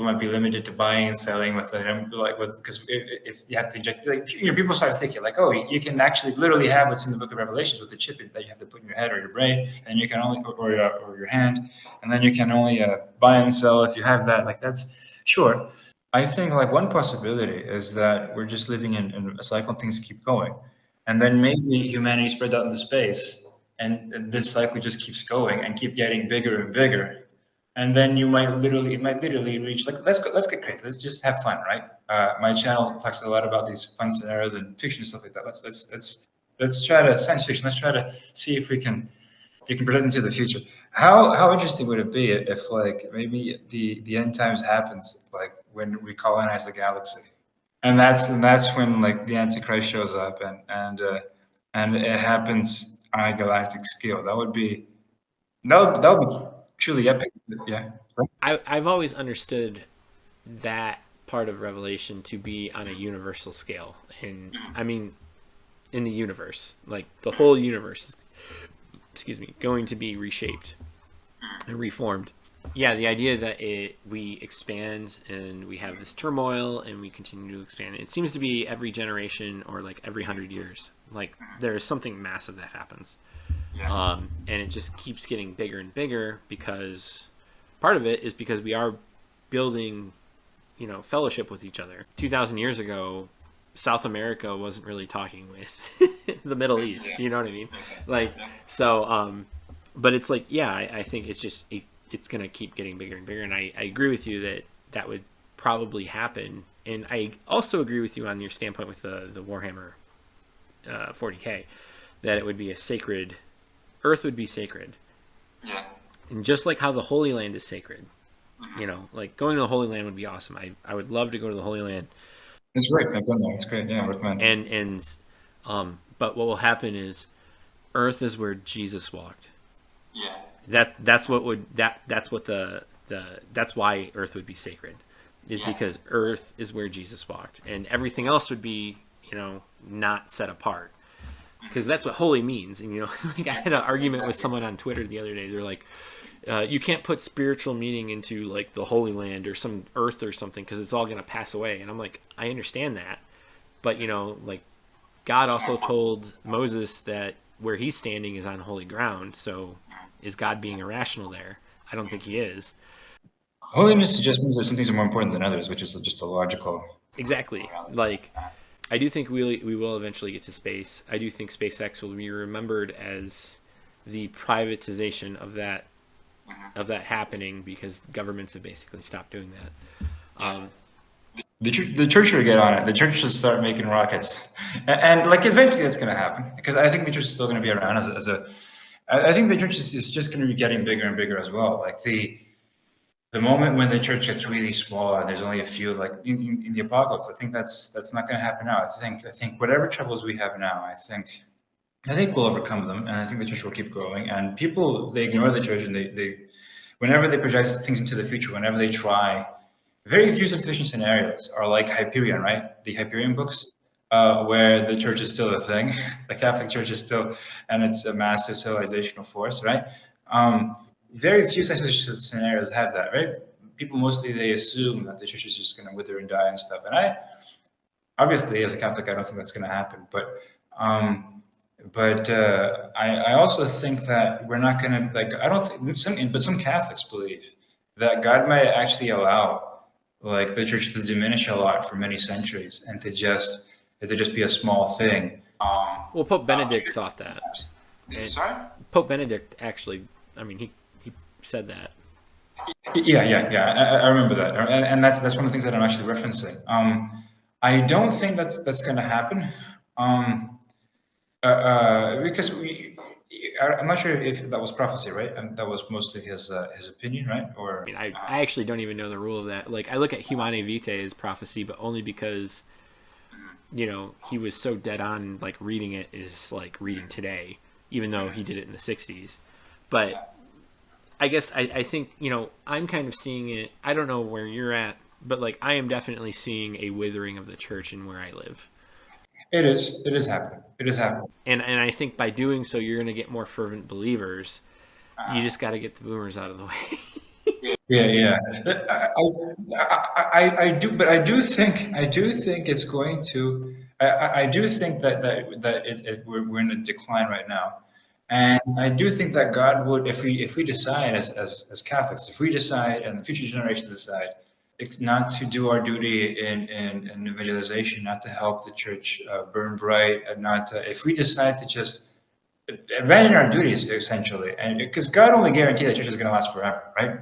might be limited to buying and selling with them, like, with, because if you have to inject, like, people start thinking like, oh, you can actually literally have what's in the Book of Revelations with the chip that you have to put in your head or your brain, and you can only or your hand, and then you can only buy and sell if you have that. Like, that's sure. I think like one possibility is that we're just living in a cycle, and things keep going, and then maybe humanity spreads out into space, and this cycle just keeps going and keep getting bigger and bigger, and then it might literally reach, like, let's get crazy, let's just have fun, right? My channel talks a lot about these fun scenarios and fiction and stuff like that. Let's try to science fiction. Let's try to see if we can predict into the future. How interesting would it be if, like, maybe the end times happens like when we colonize the galaxy, and that's when, like, the Antichrist shows up, and it happens on a galactic scale. That would be truly epic. Yeah. I've always understood that part of Revelation to be on a universal scale, and I mean in the universe, like the whole universe is, excuse me, going to be reshaped and reformed. Yeah, the idea that we expand and we have this turmoil and we continue to expand. It seems to be every generation or like every 100 years. Like there's something massive that happens, and it just keeps getting bigger and bigger because part of it is because we are building, fellowship with each other. 2,000 years ago, South America wasn't really talking with the Middle East. You know what I mean? Like, so, but it's like, yeah, I think it's just, it's going to keep getting bigger and bigger. And I agree with you that that would probably happen. And I also agree with you on your standpoint with the Warhammer 40K, that it would be a sacred, Earth would be sacred. Yeah. And just like how the Holy Land is sacred, you know, like going to the Holy Land would be awesome. I would love to go to the Holy Land. It's great. I've done that. It's great. Yeah, I recommend. But what will happen is Earth is where Jesus walked. Yeah. That's why Earth would be sacred, is because Earth is where Jesus walked, and everything else would be, you know, not set apart, because that's what holy means. And you know, like I had an argument with someone on Twitter the other day. They're like, you can't put spiritual meaning into like the Holy Land or some Earth or something because it's all going to pass away. And I'm like, I understand that, but you know, like God also told Moses that where he's standing is on holy ground. So is God being irrational there? I don't think he is. Holiness just means that some things are more important than others, which is just a logical. Exactly. Like, I do think we will eventually get to space. I do think SpaceX will be remembered as the privatization of that happening, because governments have basically stopped doing that. The church should get on it. The church should start making rockets, and like eventually that's going to happen, because I think the church is still going to be around as a. I think the church is just going to be getting bigger and bigger as well. Like the moment when the church gets really small and there's only a few, like in the apocalypse, I think that's not going to happen now. I think whatever troubles we have now, I think we'll overcome them, and I think the church will keep growing. And people, they ignore the church, and they whenever they project things into the future, whenever they try, very few such scenarios are like Hyperion, right? The Hyperion books, where the church is still a thing, the Catholic Church is still, and it's a massive civilizational force, right? Very few such scenarios have that, right? People mostly, they assume that the church is just going to wither and die and stuff. And I, obviously, as a Catholic, I don't think that's going to happen. But I also think that we're not going to, like, I don't think some Catholics believe that God might actually allow like the church to diminish a lot for many centuries and to just be a small thing. Well, Pope Benedict thought that. Sorry? Pope Benedict actually, I mean, he said that. Yeah. I remember that, and that's one of the things that I'm actually referencing. I don't think that's going to happen, because I'm not sure if that was prophecy, right? And that was mostly his opinion, right? Or I mean, I actually don't even know the rule of that. Like, I look at Humanae Vitae as prophecy, but only because, you know, he was so dead on. Like, reading it is like reading today, even though he did it in the '60s. But I guess I think, you know, I'm kind of seeing it. I don't know where you're at, but like I am definitely seeing a withering of the church in where I live. it is happening. It is happening. And I think by doing so, you're going to get more fervent believers. You just got to get the boomers out of the way. Yeah. I do, but I do think it's going to. I do think that we're in a decline right now, and I do think that God would, if we decide as Catholics, if we decide and the future generations decide not to do our duty in evangelization, not to help the church burn bright, and not to, if we decide to just abandon our duties essentially, and because God only guaranteed that church is going to last forever, right?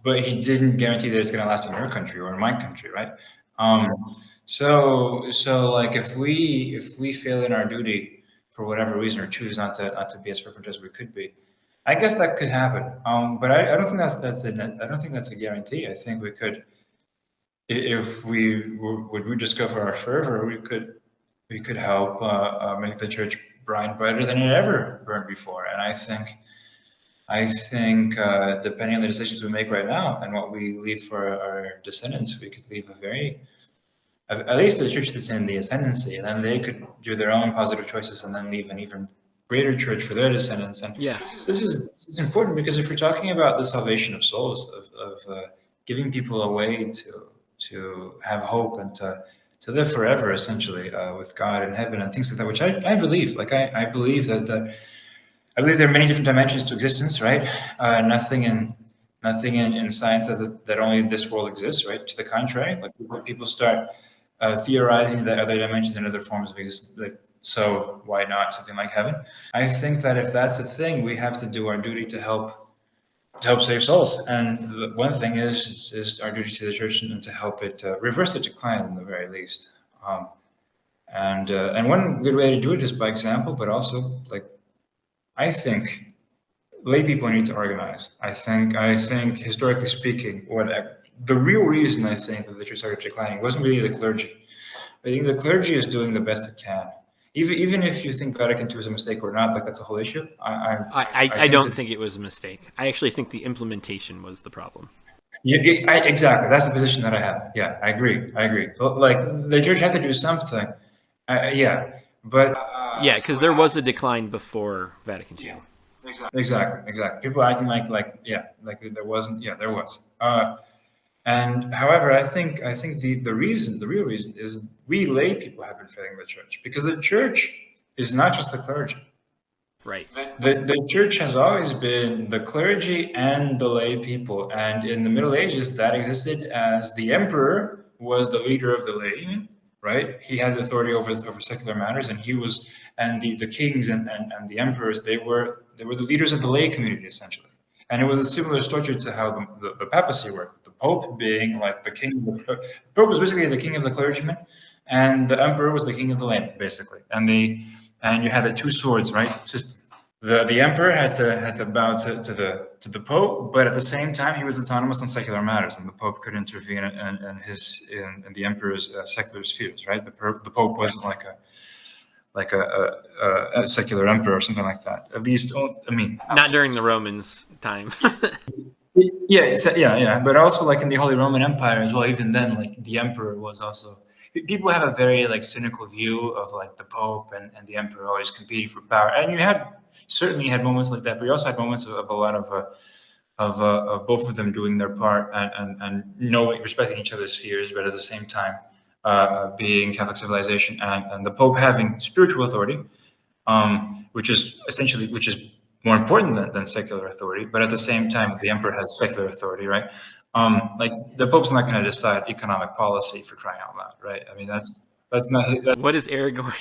But He didn't guarantee that it's going to last in your country or in my country, right? So like if we fail in our duty for whatever reason, or choose not to be as fervent as we could be, I guess that could happen. But I don't think I don't think that's a guarantee. I think we could, if we would rediscover our fervor, we could help make the church burn brighter than it ever burned before. And I think depending on the decisions we make right now and what we leave for our descendants, we could leave at least the church that's in the ascendancy, and then they could do their own positive choices and then leave an even greater church for their descendants. And Yeah. this is important, because if we're talking about the salvation of souls, of giving people a way to have hope and to live forever, essentially, with God in heaven and things like that, which I believe. Like I believe I believe there are many different dimensions to existence, right? Nothing in science says that only this world exists, right? To the contrary, like people start theorizing that other dimensions and other forms of existence. Like, so why not something like heaven? I think that if that's a thing, we have to do our duty to help save souls. And one thing is our duty to the church and to help it reverse the decline in the very least. And one good way to do it is by example, but also like I think lay people need to organize. I think historically speaking, what the real reason I think that the church started declining wasn't really the clergy. I think the clergy is doing the best it can. Even if you think Vatican II is a mistake or not, like that's a whole issue. I don't think it was a mistake. I actually think the implementation was the problem. Yeah, exactly. That's the position that I have. Yeah, I agree. But, like the church had to do something. Yeah, but Yeah, because there was a decline before Vatican II. exactly. People acting like yeah, like there wasn't. Yeah, there was. And however, I think the real reason is we lay people have been failing the church because the church is not just the clergy. Right. The church has always been the clergy and the lay people, and in the Middle Ages, that existed as the emperor was the leader of the laymen, right? He had authority over secular matters, and he was, and the kings and the emperors, they were the leaders of the lay community essentially. And it was a similar structure to how the papacy worked. The Pope being like the king of the Pope was basically the king of the clergymen, and the emperor was the king of the laymen, basically. And you had the two swords, right? Just the emperor had to bow to the pope, but at the same time he was autonomous on secular matters, and the pope could intervene in the emperor's secular spheres, right? The pope wasn't like a secular emperor or something like that. At least, I mean, Not during the Romans' time. yeah. But also like in the Holy Roman Empire as well. Even then, like the emperor was also. People have a very like cynical view of like the Pope and the Emperor always competing for power, and you certainly had moments like that, but you also had moments of a lot of both of them doing their part and knowing respecting each other's spheres, but at the same time being Catholic civilization and the Pope having spiritual authority, which is more important than secular authority. But at the same time, the emperor has secular authority, right? Like the Pope's not going to decide economic policy for crying out loud, right? I mean, that's not. What is Aragorn?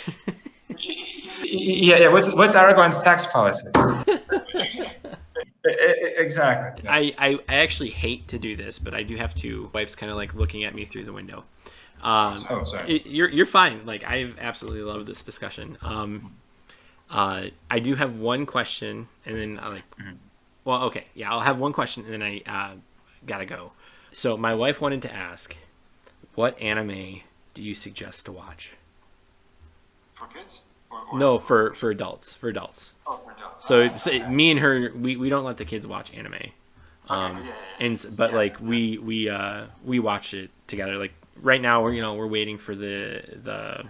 Yeah. What's Aragon's tax policy? Exactly. I actually hate to do this, but I do have to. Wife's kind of like looking at me through the window. Oh, sorry. You're fine. Like I've absolutely loved this discussion. I do have one question, and then I like. Mm-hmm. Well, okay, yeah, I'll have one question, and then I gotta go. So my wife wanted to ask, what anime do you suggest to watch? For kids? No, for adults. For adults. Oh, for adults. So me and her, we don't let the kids watch anime. But like we watch it together. Like right now we're waiting for the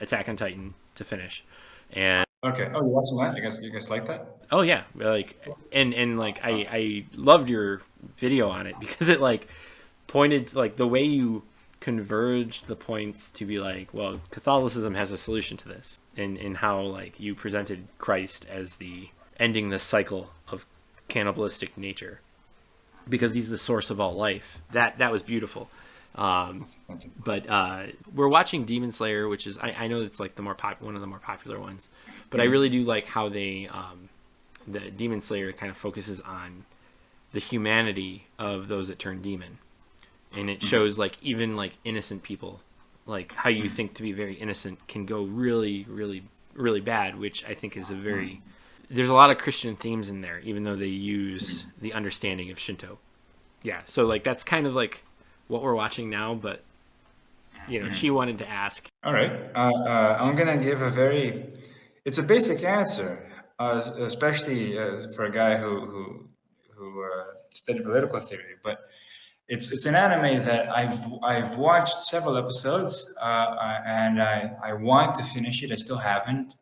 Attack on Titan to finish. And okay. Oh, you watching that? You guys like that? Oh yeah, like and like I loved your video on it because it like pointed like the way you converged the points to be like, well, Catholicism has a solution to this, and how like you presented Christ as the ending this cycle of cannibalistic nature because he's the source of all life. That was beautiful. But we're watching Demon Slayer, which is I know it's like one of the more popular ones, but I really do like how they the Demon Slayer kind of focuses on the humanity of those that turn demon, and it shows like even like innocent people, like how you think to be very innocent can go really really really bad, which I think is there's a lot of Christian themes in there, even though they use the understanding of Shinto. Yeah, so like that's kind of like what we're watching now, but she wanted to ask. All right, I'm gonna give it's a basic answer, especially for a guy who studied political theory. But it's an anime that I've watched several episodes, and I want to finish it. I still haven't.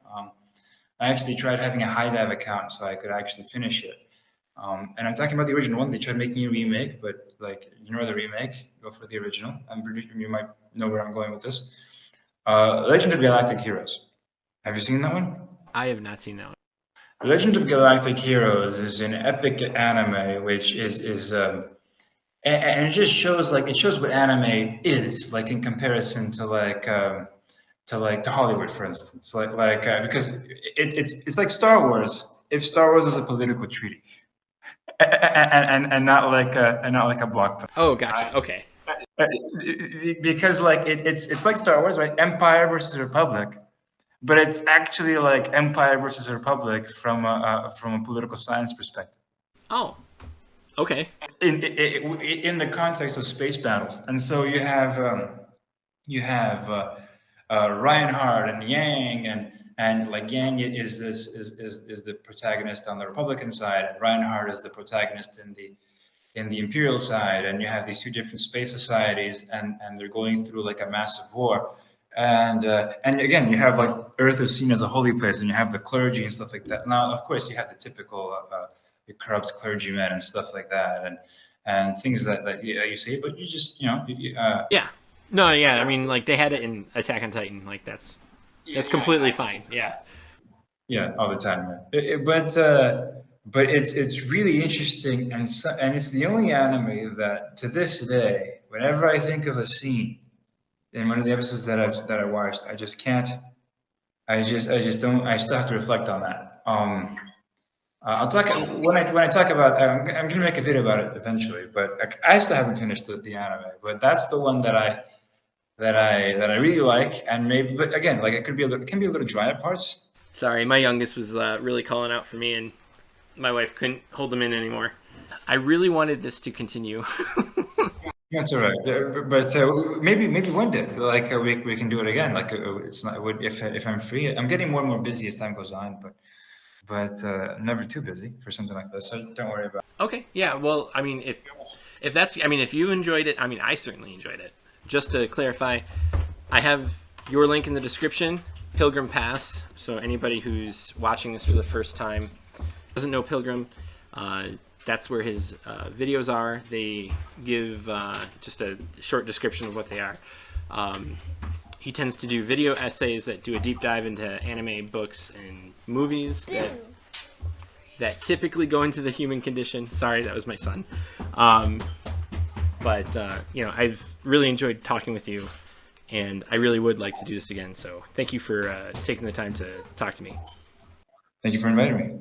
I actually tried having a high dive account so I could actually finish it. And I'm talking about the original one. They tried making a remake, but like the remake, go for the original. You might know where I'm going with this. Legend of Galactic Heroes. Have you seen that one? I have not seen that one. Legend of Galactic Heroes is an epic anime, which is and it just shows like it shows what anime is like in comparison to Hollywood, for instance. Because it's like Star Wars. If Star Wars was a political treaty, and not like a blockbuster, Oh, gotcha. right? Okay. Uh, because like it's like Star Wars, right? Empire versus Republic, but it's actually like Empire versus Republic from a political science perspective, Oh, okay. in the context of space battles. And so you have Reinhardt and Yang, and like Yang is the protagonist on the Republican side, and Reinhardt is the protagonist in the imperial side, and you have these two different space societies, and they're going through like a massive war. And again, you have like Earth is seen as a holy place, and you have the clergy and stuff like that. Now, of course, you have the typical corrupt clergymen and stuff like that, and things that you see, but you just Yeah. No, yeah. I mean, like they had it in Attack on Titan. Like that's completely fine. Yeah. yeah, all the time. Yeah. But it's really interesting, and it's the only anime that to this day, whenever I think of a scene in one of the episodes that I watched, I just can't. I just don't. I still have to reflect on that. I'll talk when I talk about. I'm going to make a video about it eventually, but I still haven't finished the anime. But that's the one that I really like, and maybe. But again, like it can be a little dry at parts. Sorry, my youngest was really calling out for me, and my wife couldn't hold them in anymore. I really wanted this to continue. That's all right. But maybe one day, like we can do it again. Like it's not if I'm free. I'm getting more and more busy as time goes on, but never too busy for something like this. So don't worry about it. Okay. Yeah. Well, I mean, if that's, I mean, if you enjoyed it, I mean, I certainly enjoyed it. Just to clarify, I have your link in the description, Pilgrim Pass. So anybody who's watching this for the first time doesn't know Pilgrim, that's where his videos are. They give just a short description of what they are. He tends to do video essays that do a deep dive into anime, books, and movies that typically go into the human condition. Sorry, that was my son. But I've really enjoyed talking with you, and I really would like to do this again. So thank you for taking the time to talk to me. Thank you for inviting me.